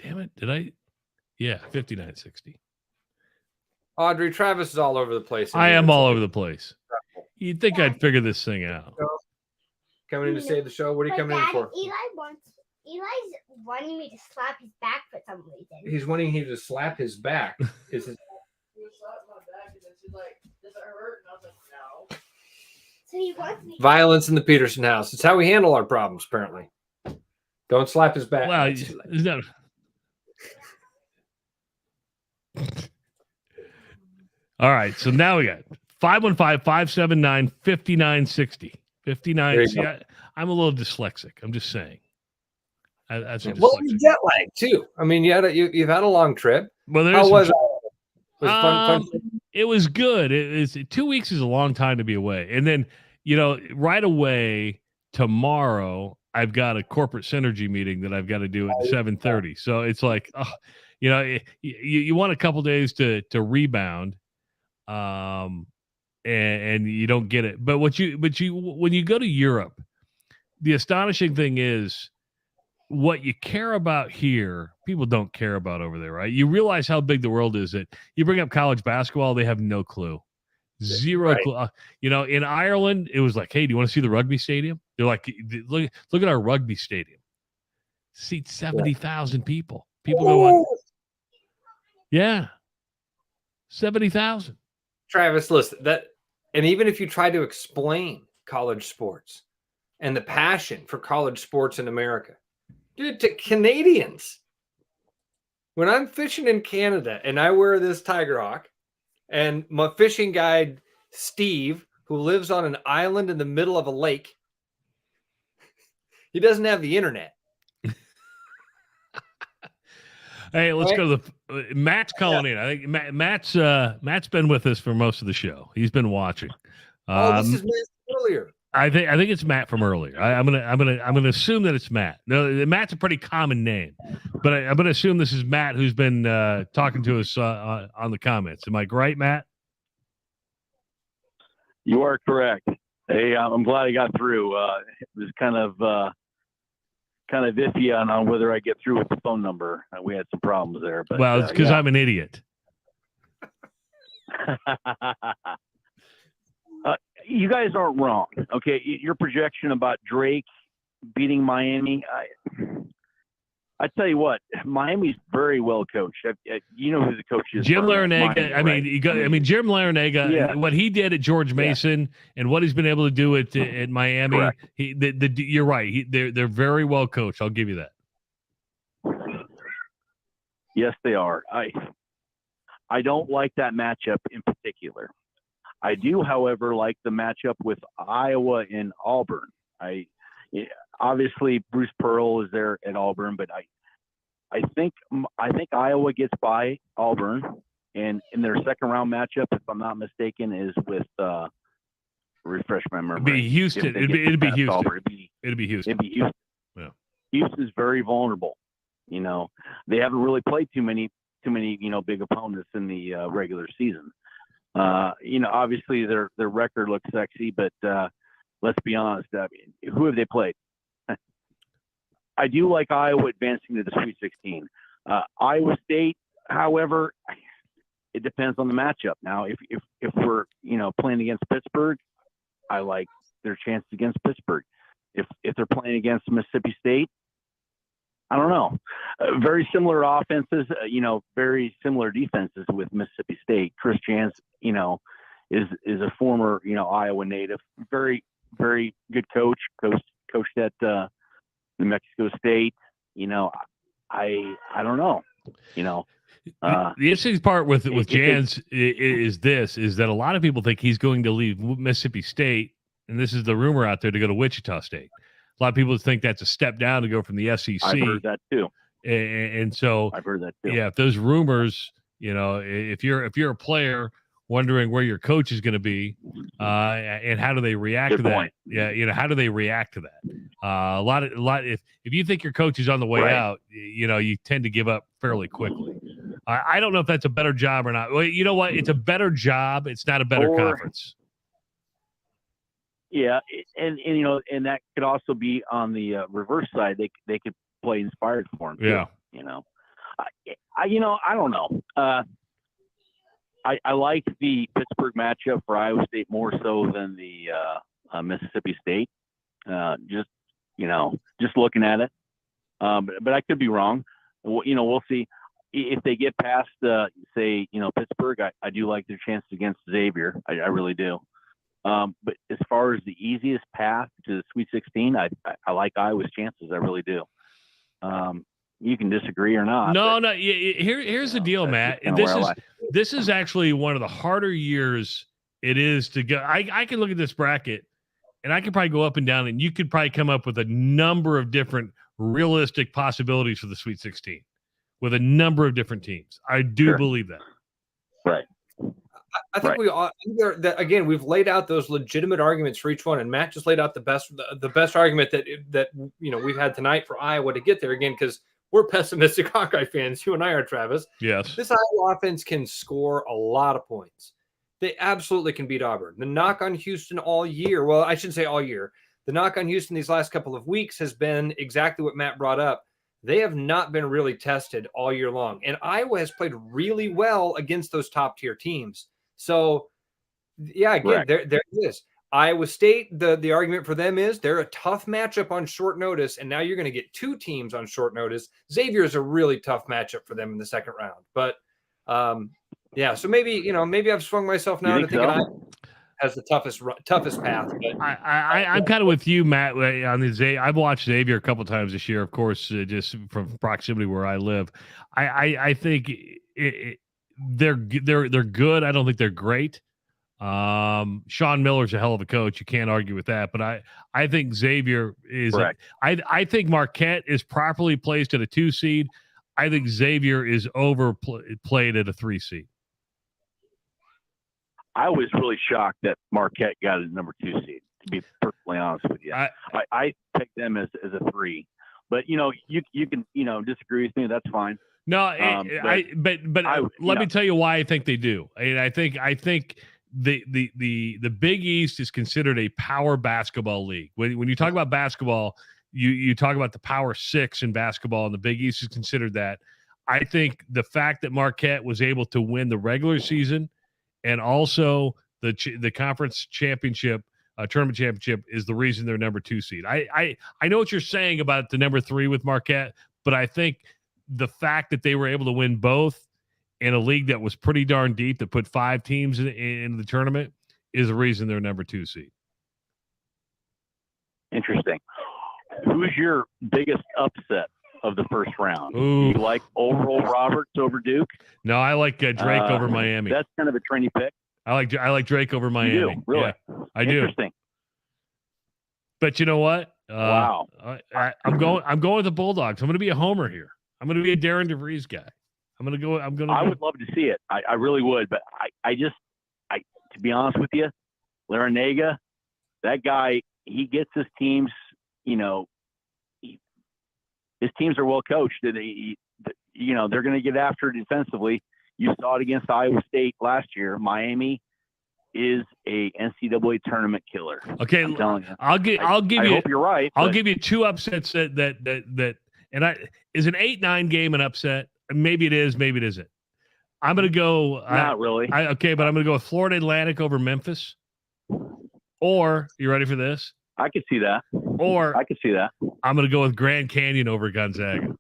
Damn it. Did I? Yeah, 5960. Audrey, Travis is all over the place. I am all over the place. You'd think I'd figure this thing out. Coming in to save the show. What are you coming in for? Eli's wanting me to slap his back for some reason. He's wanting you to slap his back. He slapped my back and then she's like, does it hurt? And I was like, no. So he wants me. Violence in the Peterson house. It's how we handle our problems, apparently. Don't slap his back. Well, is that... All right, so now we got 515-579-5960. 59. See, I'm a little dyslexic. I'm just saying. That's jet lag too. I mean, you've had a long trip. Well, how was it? Was fun? It was good. 2 weeks is a long time to be away, and then right away tomorrow I've got a corporate synergy meeting that I've got to do at 7:30. So it's like, you want a couple days to rebound, and you don't get it. But when you go to Europe, the astonishing thing is, what you care about here, people don't care about over there, right? You realize how big the world is. That you bring up college basketball, they have no clue, zero clue. In Ireland, it was like, hey, do you want to see the rugby stadium? They're like, look at our rugby stadium. Seats 70,000 people. People go on. Yeah, 70,000. Travis, listen, and even if you try to explain college sports and the passion for college sports in America, dude, to Canadians, when I'm fishing in Canada and I wear this Tiger Hawk, and my fishing guide, Steve, who lives on an island in the middle of a lake, he doesn't have the internet. Hey, let's go to Matt's calling in. I think Matt's been with us for most of the show. He's been watching. This is Matt earlier. I think it's Matt from earlier. I'm gonna assume that it's Matt. No, Matt's a pretty common name, but I'm gonna assume this is Matt who's been talking to us on the comments. Am I right, Matt? You are correct. Hey, I'm glad I got through. It was kind of iffy on whether I get through with the phone number. We had some problems there, but well, it's because I'm an idiot. You guys aren't wrong. Okay, your projection about Drake beating Miami, I tell you what, Miami's very well coached. You know who the coach is. Jim Larinaga. Miami, right? Jim Larinaga. Yeah. What he did at George Mason and what he's been able to do at Miami. Correct. You're right. They're very well coached. I'll give you that. Yes, they are. I don't like that matchup in particular. I do, however, like the matchup with Iowa and Auburn. Obviously Bruce Pearl is there at Auburn, but I think Iowa gets by Auburn, and in their second round matchup, if I'm not mistaken, is with refresh my memory. It'd be Houston. It'd be Houston. Auburn. It'd be Houston. It'd be Houston. Yeah. Houston's very vulnerable. You know, they haven't really played too many big opponents in the regular season. Obviously their record looks sexy, but let's be honest. I mean, who have they played? I do like Iowa advancing to the Sweet 16. Iowa State, however, it depends on the matchup. Now, if we're playing against Pittsburgh, I like their chances against Pittsburgh. If they're playing against Mississippi State, I don't know. Very similar offenses, very similar defenses with Mississippi State. Chris Jans, is a former, Iowa native. Very, very good coach. Coached at New Mexico State. I don't know. The interesting part with Jans is that a lot of people think he's going to leave Mississippi State, and this is the rumor out there, to go to Wichita State. A lot of people think that's a step down to go from the SEC. I've heard that too. And so I've heard that too. Yeah, if those rumors, if you're a player wondering where your coach is going to be, and how do they react to that? Point. Yeah, how do they react to that? A lot. If you think your coach is on the way out, you tend to give up fairly quickly. I don't know if that's a better job or not. Well, you know what? It's a better job. It's not a better conference. Yeah, and that could also be on the reverse side. They could play inspired for him. Yeah, I don't know. I like the Pittsburgh matchup for Iowa State more so than the Mississippi State. Just looking at it, but I could be wrong. We'll see. If they get past Pittsburgh, I do like their chances against Xavier. I really do. But as far as the easiest path to the Sweet 16, I like Iowa's chances. I really do. You can disagree or not. No. Here's the deal, Matt. This is actually one of the harder years it is to go. I can look at this bracket, and I could probably go up and down, and you could probably come up with a number of different realistic possibilities for the Sweet 16 with a number of different teams. I do believe that. Right. I think we all, again, we've laid out those legitimate arguments for each one, and Matt just laid out the best argument that we've had tonight for Iowa to get there again, because we're pessimistic Hawkeye fans. You and I are, Travis. Yes. This Iowa offense can score a lot of points. They absolutely can beat Auburn. The knock on Houston all year, well, I shouldn't say all year. The knock on Houston these last couple of weeks has been exactly what Matt brought up. They have not been really tested all year long, and Iowa has played really well against those top-tier teams. So, yeah, again, there it is. Iowa State, the argument for them is they're a tough matchup on short notice, and now you're going to get two teams on short notice. Xavier is a really tough matchup for them in the second round. But, so maybe I've swung myself now to thinking Iowa has the toughest path. But I'm kind of with you, Matt, on the Xavier. I've watched Xavier a couple times this year, of course, just from proximity where I live. I think they're good. I don't think they're great. Sean Miller's a hell of a coach. You can't argue with that. But I think Xavier is. I think Marquette is properly placed at a 2 seed. I think Xavier is overplayed at a 3 seed. I was really shocked that Marquette got a number 2 seed. to be perfectly honest with you. I picked them as a 3. But, you can, disagree with me. That's fine. No, let me tell you why I think they do. And I think the Big East is considered a power basketball league. When you talk about basketball, you talk about the Power 6 in basketball, and the Big East is considered that. I think the fact that Marquette was able to win the regular season and also the conference championship, tournament championship, is the reason they're number 2 seed. I know what you're saying about the number 3 with Marquette, but I think the fact that they were able to win both in a league that was pretty darn deep, that put 5 teams in the tournament, is the reason they're number 2 seed. Interesting. Who's your biggest upset of the first round? Ooh. Do you like Oral Roberts over Duke? No, I like Drake over Miami. That's kind of a trendy pick. I like Drake over Miami. You do? Really? Yeah, I do. Interesting. But you know what? Wow. I'm going with the Bulldogs. I'm going to be a homer here. I'm going to be a Darren DeVries guy. I would love to see it. I really would, but I to be honest with you, Larinaga, that guy, he gets his teams, his teams are well coached. They're going to get after it defensively. You saw it against Iowa State last year. Miami is a NCAA tournament killer. Okay, I'm telling you. I'll give you. I hope you're right. I'll give you 2 upsets that is an 8-9 game an upset. Maybe it is, maybe it isn't. I'm going to go. Not really. But I'm going to go with Florida Atlantic over Memphis. Or, you ready for this? I could see that. Or I could see that. I'm going to go with Grand Canyon over Gonzaga.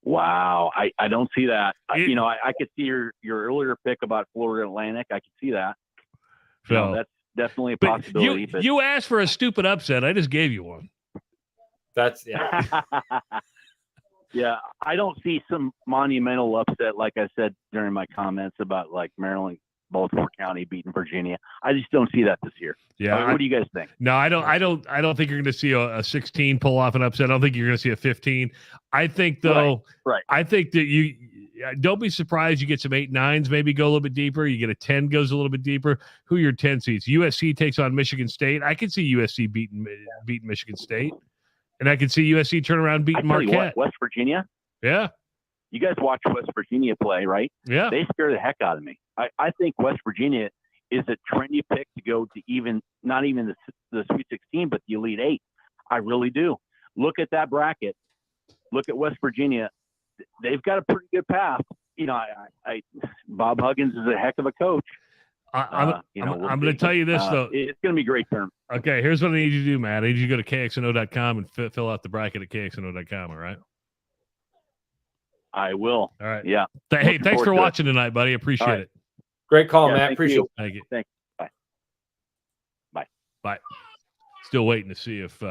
Wow, I don't see that. I could see your earlier pick about Florida Atlantic. I could see that. So that's definitely a possibility. But you asked for a stupid upset. I just gave you one. That's Yeah, I don't see some monumental upset like I said during my comments about like Maryland, Baltimore County beating Virginia. I just don't see that this year. Yeah, what do you guys think? No, I don't think you're going to see a 16 pull off an upset. I don't think you're going to see a 15. I think though, right. I think that you don't be surprised you get some 8-9s, maybe go a little bit deeper. You get a 10 goes a little bit deeper. Who are your 10 seeds? USC takes on Michigan State. I could see USC beating Michigan State. And I could see USC turn around beating Marquette. West Virginia? Yeah. You guys watch West Virginia play, right? Yeah. They scare the heck out of me. I think West Virginia is a trendy pick to go to not even the Sweet 16, but the Elite 8. I really do. Look at that bracket. Look at West Virginia. They've got a pretty good path. Bob Huggins is a heck of a coach. I'm going to tell you this, though. It's going to be a great term. Okay, here's what I need you to do, Matt. I need you to go to KXnO.com and fill out the bracket at KXnO.com, all right? I will. All right. Yeah. Hey, thanks for watching tonight, buddy. Appreciate it. Great call, Matt. Appreciate it. Thank you. Thanks. Bye. Still waiting to see if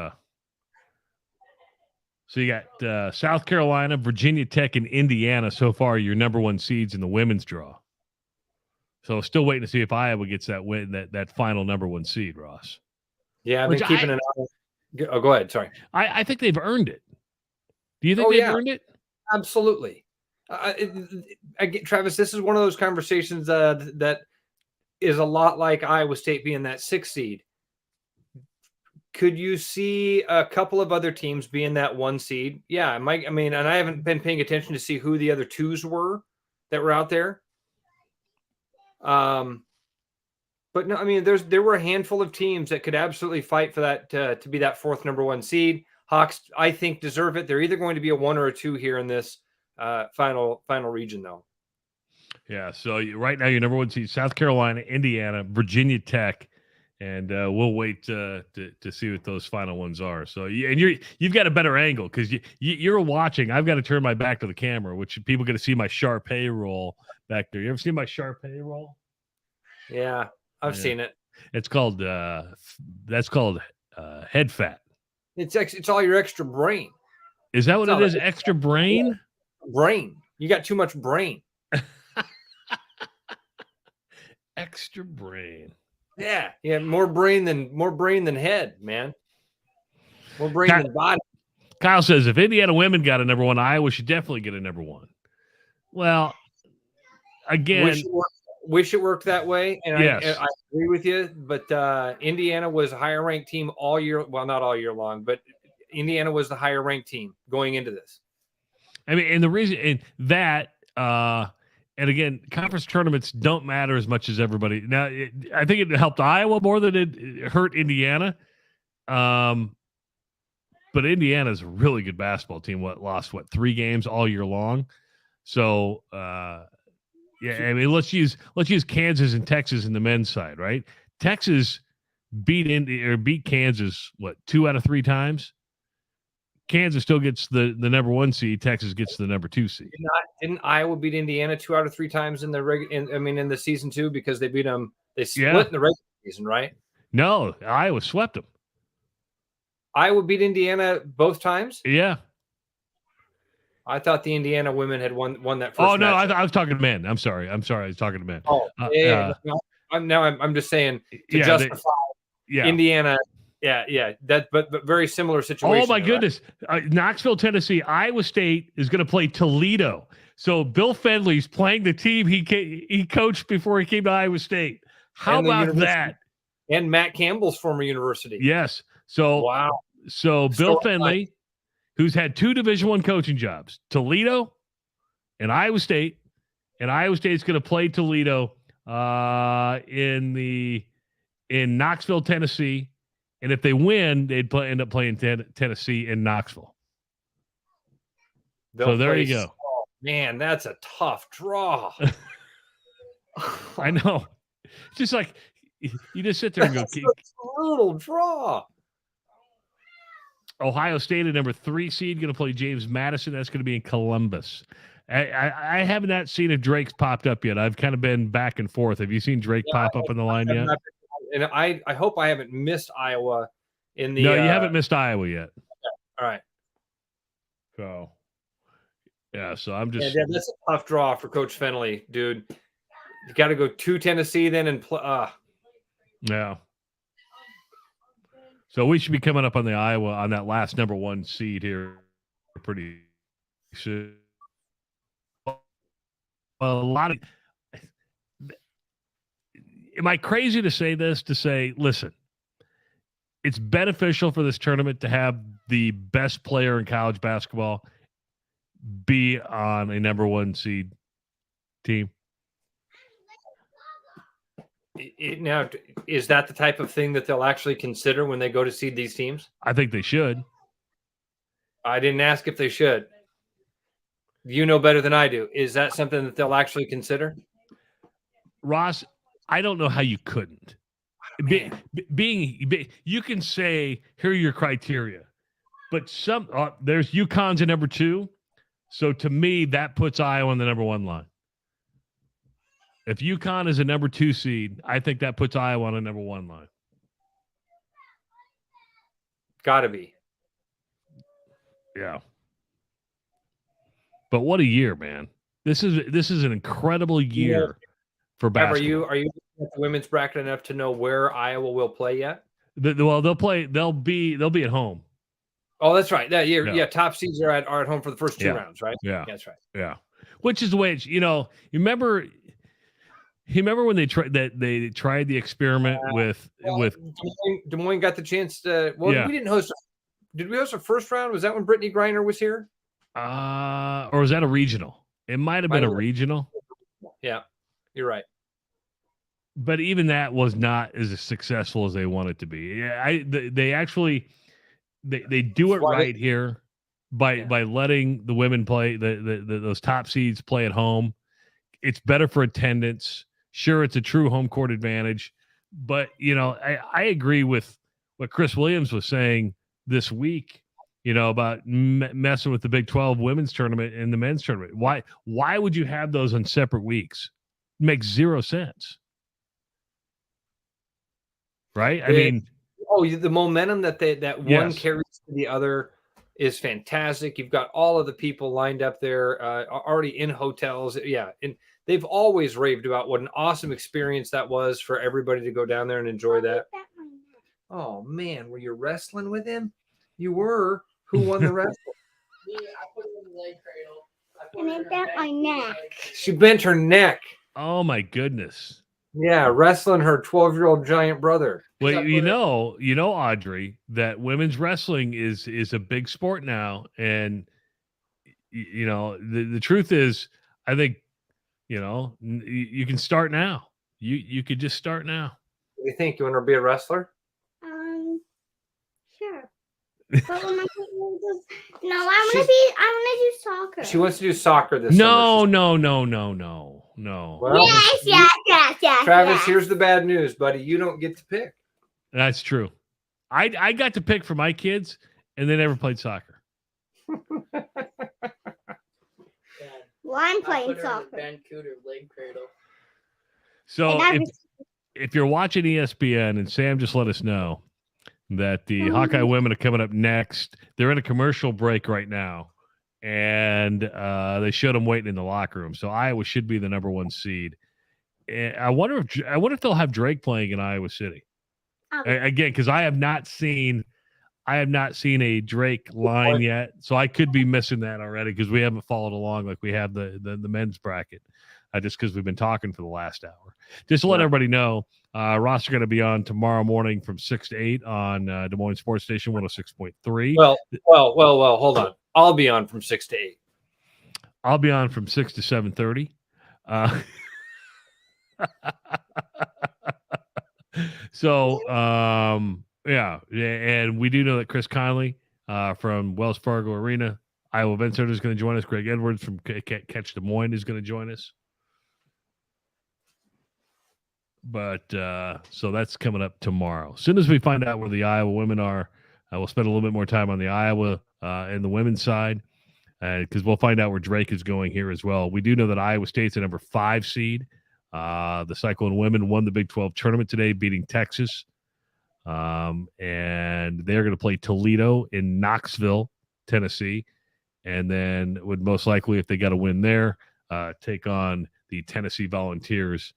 so you got South Carolina, Virginia Tech, and Indiana so far your number 1 seeds in the women's draw. So still waiting to see if Iowa gets that win, that final number 1 seed, Ross. Yeah, I've been keeping an eye. Oh, go ahead. Sorry. I think they've earned it. Do you think they've earned it? Absolutely. Travis, this is one of those conversations that is a lot like Iowa State being that 6th seed. Could you see a couple of other teams being that 1 seed? Yeah, and I haven't been paying attention to see who the other 2s were that were out there. But no, there were a handful of teams that could absolutely fight for that to be that 4th number 1 seed. Hawks, I think, deserve it. They're either going to be a 1 or a 2 here in this final region, though. Yeah. So right now, your number 1 seed: South Carolina, Indiana, Virginia Tech, and we'll wait to see what those final ones are. So you've got a better angle because you're watching. I've got to turn my back to the camera, which people get to see my Sharpay roll back there. You ever seen my Sharpay roll? Yeah, I've seen it. It's called that's called head fat. It's all your extra brain. Is that what it is? Extra brain? Brain. You got too much brain. Extra brain. Yeah. More brain than head, man. More brain than body. Kyle says if Indiana women got a number 1, Iowa should definitely get a number 1. Well, again, wish it worked that way, and Yes. I agree with you. But Indiana was a higher ranked team all year. Well, not all year long, but Indiana was the higher ranked team going into this. I mean, and the reason and that, and again, conference tournaments don't matter as much as everybody. Now, I think it helped Iowa more than it hurt Indiana. But Indiana's a really good basketball team. Lost 3 games all year long. So, yeah, I mean, let's use Kansas and Texas in the men's side, right? Texas beat Kansas 2 out of 3 times. Kansas still gets the number 1 seed. Texas gets the number 2 seed. Didn't Iowa beat Indiana 2 out of 3 times in the season 2 because they beat them? They split in the regular season, right? No, Iowa swept them. Iowa beat Indiana both times. Yeah. I thought the Indiana women had won that first. Oh no, match. I was talking to men. I'm sorry. I was talking to men. Oh, I'm just saying to justify Indiana. Yeah. That, but very similar situation. Oh my goodness, Knoxville, Tennessee. Iowa State is going to play Toledo. So Bill Fendley's playing the team he coached before he came to Iowa State. How about that? And Matt Campbell's former university. Yes. So wow. So Bill Fendley, who's had 2 Division I coaching jobs, Toledo and Iowa State, and Iowa State's going to play Toledo in Knoxville, Tennessee. And if they win, they'd end up playing Tennessee in Knoxville. So there you go. Oh, man, that's a tough draw. I know. It's just like you just sit there and go. That's a brutal draw. Ohio State, a number 3 seed, going to play James Madison. That's going to be in Columbus. I have not seen if Drake's popped up yet. I've kind of been back and forth. Have you seen Drake pop up in the line yet? And I hope I haven't missed Iowa in the. No, you haven't missed Iowa yet. Okay. All right. So, yeah. So I'm just. Yeah, that's a tough draw for Coach Fendley, dude. You got to go to Tennessee then and play. Yeah. So we should be coming up on the Iowa on that last number 1 seed here pretty soon. A lot of. Am I crazy to say this? To say, listen, it's beneficial for this tournament to have the best player in college basketball be on a number 1 seed team. Now, is that the type of thing that they'll actually consider when they go to seed these teams? I think they should. I didn't ask if they should. You know better than I do. Is that something that they'll actually consider? Ross, I don't know how you couldn't. You can say, here are your criteria. But there's UConn's a number 2. So to me, that puts Iowa on the number 1 line. If UConn is a number 2 seed, I think that puts Iowa on a number 1 line. Gotta be. Yeah. But what a year, man. This is an incredible year for basketball. Are you at the women's bracket enough to know where Iowa will play yet? Well, they'll be at home. Oh, that's right. Top seeds are at home for the first 2 rounds, right? Yeah. That's right. Yeah. Which is the way it's, you remember when they tried the experiment with Des Moines got the chance to. Well, we didn't host. Did we host a first round? Was that when Brittany Griner was here? Or was that a regional? It might have been a regional. Yeah, you're right. But even that was not as successful as they want it to be. Yeah, they actually they do it right here by letting the women play those top seeds play at home. It's better for attendance. Sure, it's a true home court advantage, but I agree with what Chris Williams was saying this week. About messing with the Big 12 women's tournament and the men's tournament. Why would you have those on separate weeks? It makes 0 sense. Right? The momentum that one carries to the other is fantastic. You've got all of the people lined up there, already in hotels. Yeah, and they've always raved about what an awesome experience that was for everybody to go down there and enjoy that. Oh man, were you wrestling with him? You were. Who won the wrestle? Me, I put him in the leg cradle. And I bent my neck. She bent her neck. Oh my goodness. Yeah, wrestling her 12-year-old giant brother. Well, Audrey, that women's wrestling is a big sport now, and the truth is, I think you can start now. You could just start now. What do you think? You want her to be a wrestler? Sure. But I want to do soccer. She wants to do soccer this No. summer. Well, Yes. Travis, here's the bad news, buddy. You don't get to pick. That's true. I got to pick for my kids, and they never played soccer. Well, I'm playing soccer. Ben Cooter leg cradle. So if you're watching ESPN, and Sam just let us know that the Hawkeye women are coming up next. They're in a commercial break right now, and they showed them waiting in the locker room. So Iowa should be the number 1 seed. And I wonder if they'll have Drake playing in Iowa City again, because I have not seen a Drake line yet, so I could be missing that already because we haven't followed along like we have the men's bracket, just because we've been talking for the last hour. Just to let everybody know, Ross are going to be on tomorrow morning from 6 to 8 on Des Moines Sports Station 106.3. Well, hold on. I'll be on from 6 to 8. I'll be on from 6 to 7:30. So, yeah, and we do know that Chris Conley from Wells Fargo Arena, Iowa Event Center, is going to join us. Greg Edwards from Catch Des Moines is going to join us. But so that's coming up tomorrow. As soon as we find out where the Iowa women are, we'll spend a little bit more time on the Iowa and the women's side, because we'll find out where Drake is going here as well. We do know that Iowa State's a number 5 seed. The Cyclone women won the Big 12 tournament today, beating Texas. And they're going to play Toledo in Knoxville, Tennessee. And then would most likely, if they got a win there, take on the Tennessee Volunteers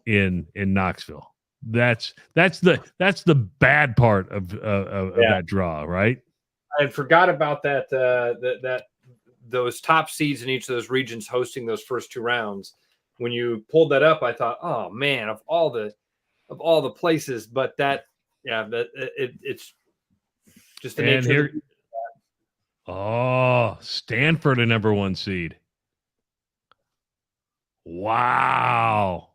in Knoxville. That's the bad part of that draw, right? I forgot about that. That those top seeds in each of those regions hosting those first 2 rounds. When you pulled that up, I thought, oh man, of all the places, but it's just the nature. Here, Stanford, a number 1 seed. Wow.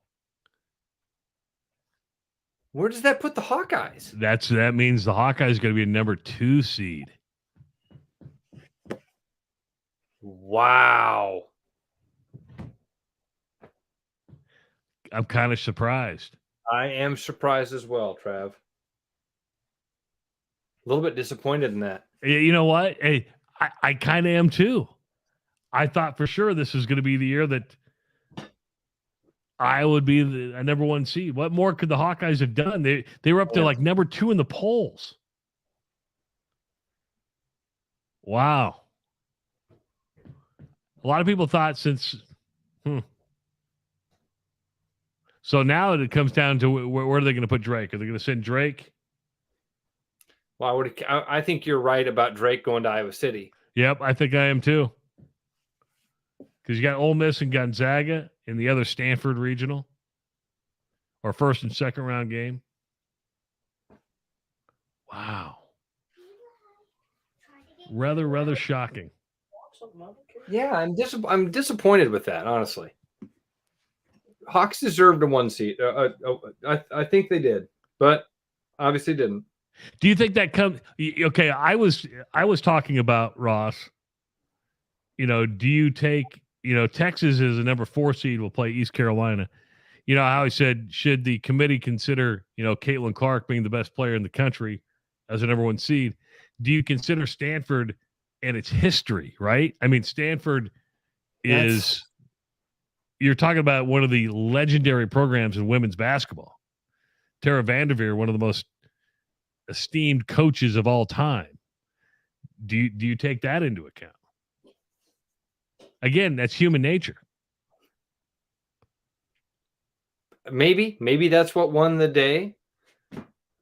Where does that put the Hawkeyes? That means the Hawkeyes is going to be a number 2 seed. Wow. I'm kind of surprised. I am surprised as well, Trav. A little bit disappointed in that. You know what? Hey, I kind of am too. I thought for sure this was going to be the year that I would be a number 1 seed. What more could the Hawkeyes have done? They were up to like number 2 in the polls. Wow. A lot of people thought since. So now it comes down to where are they going to put Drake? Are they going to send Drake? Well, I think you're right about Drake going to Iowa City. Yep, I think I am too. Because you got Ole Miss and Gonzaga in the other Stanford regional, or first and second round game. Wow. Rather shocking. Yeah, I'm disappointed with that, honestly. Hawks deserved a 1 seed. I think they did, but obviously didn't. Do you think that comes? Okay, I was talking about Ross. Do you take? Texas is a number 4 seed. Will play East Carolina. How he said, should the committee consider Caitlin Clark being the best player in the country as a number 1 seed? Do you consider Stanford and its history? Right. I mean, Stanford is. You're talking about one of the legendary programs in women's basketball. Tara Vanderveer, one of the most esteemed coaches of all time. Do you take that into account? Again, that's human nature. Maybe that's what won the day.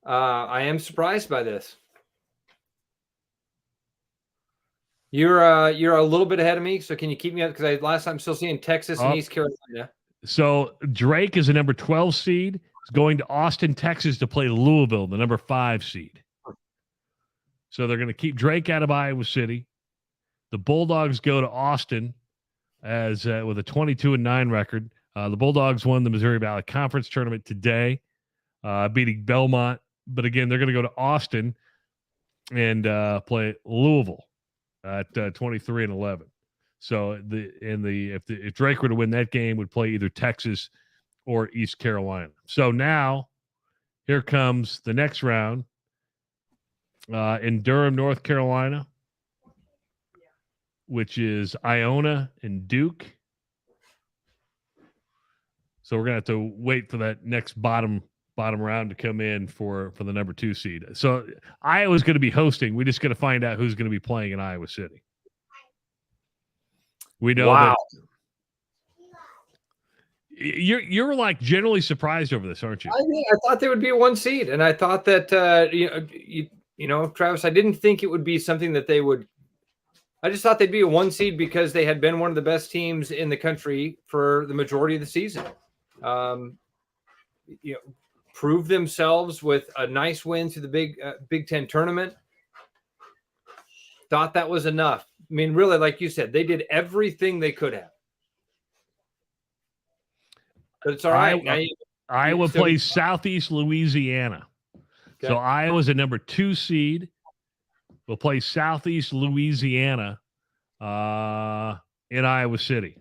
I am surprised by this. You're a little bit ahead of me, so can you keep me up? Because last time I'm still seeing Texas and East Carolina. So Drake is a number 12 seed. Is going to Austin, Texas to play Louisville, the number 5 seed. So they're going to keep Drake out of Iowa City. The Bulldogs go to Austin as with a 22-9 record. The Bulldogs won the Missouri Valley Conference tournament today, beating Belmont. But again, they're going to go to Austin and play Louisville at 23-11. So if Drake were to win that game, would play either Texas or East Carolina. So now here comes the next round in Durham, North Carolina, which is Iona and Duke. So we're gonna have to wait for that next bottom round to come in for the number 2 seed. So Iowa's going to be hosting. We just got to find out who's going to be playing in Iowa City. We know that you're like generally surprised over this, aren't you? I thought they would be a 1 seed, and I thought that you know, Travis, I didn't think it would be something that they would. I just thought they'd be a 1 seed because they had been one of the best teams in the country for the majority of the season. You know, proved themselves with a nice win through the Big Ten tournament. Thought that was enough. I mean, really, like you said, they did everything they could have. But it's all right. Iowa plays Southeast Louisiana. Okay. So Iowa's a number 2 seed. We'll play Southeast Louisiana in Iowa City.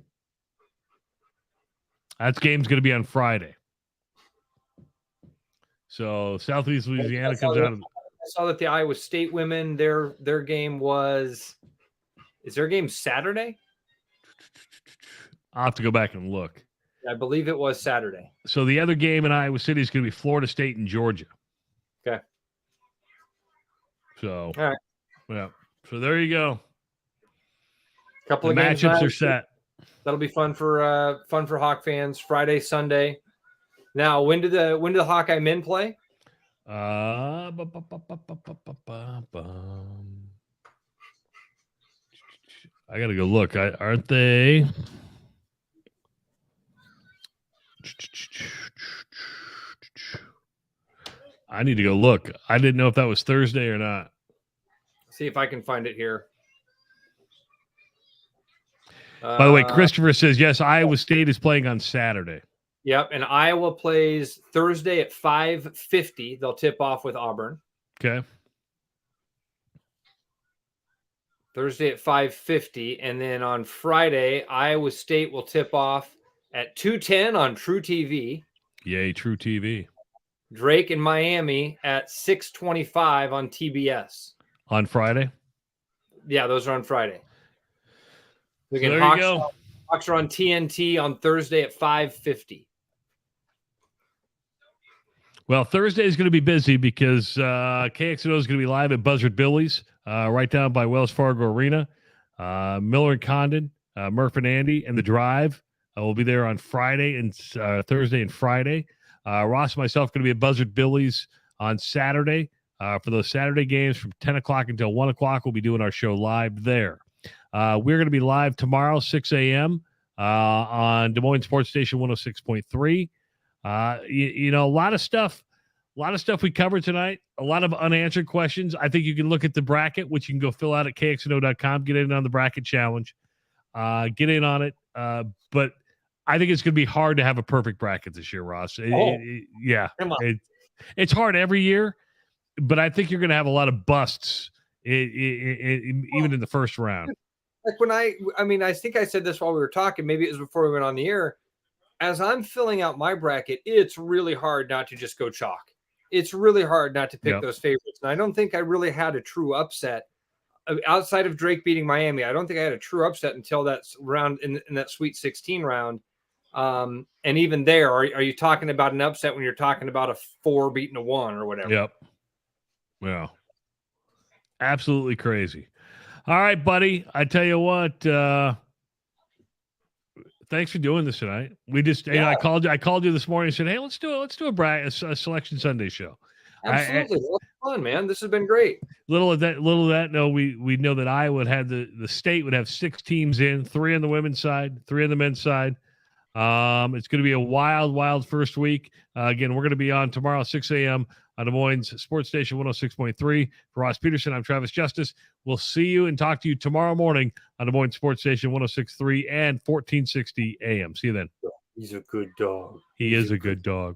That game's going to be on Friday. So Southeast Louisiana comes out of. I saw that the Iowa State women, their game was. Is their game Saturday? I'll have to go back and look. I believe it was Saturday. So the other game in Iowa City is going to be Florida State and Georgia. Okay. So, all right. Yeah. So there you go. Couple of matchups are set. That'll be fun for Hawk fans. Friday, Sunday. Now, when do the Hawkeye men play? I got to go look. Aren't they? I need to go look. I didn't know if that was Thursday or not. See if I can find it here. By the way, Christopher says, yes, Iowa State is playing on Saturday. Yep, and Iowa plays Thursday at 5:50. They'll tip off with Auburn. Okay. Thursday at 5:50, and then on Friday, Iowa State will tip off at 2:10 on True TV. Yay, True TV. Drake in Miami at 6:25 on TBS. On Friday? Yeah, those are on Friday. So there you go. Hawks are on TNT on Thursday at 5:50. Well, Thursday is going to be busy because KXnO is going to be live at Buzzard Billy's right down by Wells Fargo Arena. Miller and Condon, Murph and Andy, and The Drive will be there on Friday and Thursday and Friday. Ross and myself going to be at Buzzard Billy's on Saturday. For those Saturday games from 10 o'clock until 1 o'clock, we'll be doing our show live there. We're going to be live tomorrow, 6 a.m. On Des Moines Sports Station 106.3. You know, a lot of stuff we covered tonight, a lot of unanswered questions. I think you can look at the bracket, which you can go fill out at KXnO.com, get in on the bracket challenge, get in on it. But I think it's going to be hard to have a perfect bracket this year, Ross. It's hard every year, but I think you're going to have a lot of busts even in the first round. Like when I think I said this while we were talking, maybe it was before we went on the air. As I'm filling out my bracket, it's really hard not to just go chalk. It's really hard not to pick those favorites. And I don't think I really had a true upset outside of Drake beating Miami. I don't think I had a true upset until that round in that Sweet 16 round. And even there, are you talking about an upset when you're talking about a 4 beating a 1 or whatever? Yep. Yeah. Absolutely crazy. All right, buddy. I tell you what, thanks for doing this tonight. We just, you know, I called you this morning and said, hey, let's do a Selection Sunday show. Absolutely. That's fun, man. This has been great. Little of that. No, we know that Iowa would have the state would have 6 teams in, 3 on the women's side, 3 on the men's side. It's going to be a wild first week. Again, we're going to be on tomorrow, 6 a.m. on Des Moines Sports Station 106.3. For Ross Peterson, I'm Travis Justice. We'll see you and talk to you tomorrow morning on Des Moines Sports Station 106.3 and 1460 AM. See you then. He's a good dog. He is a good dog.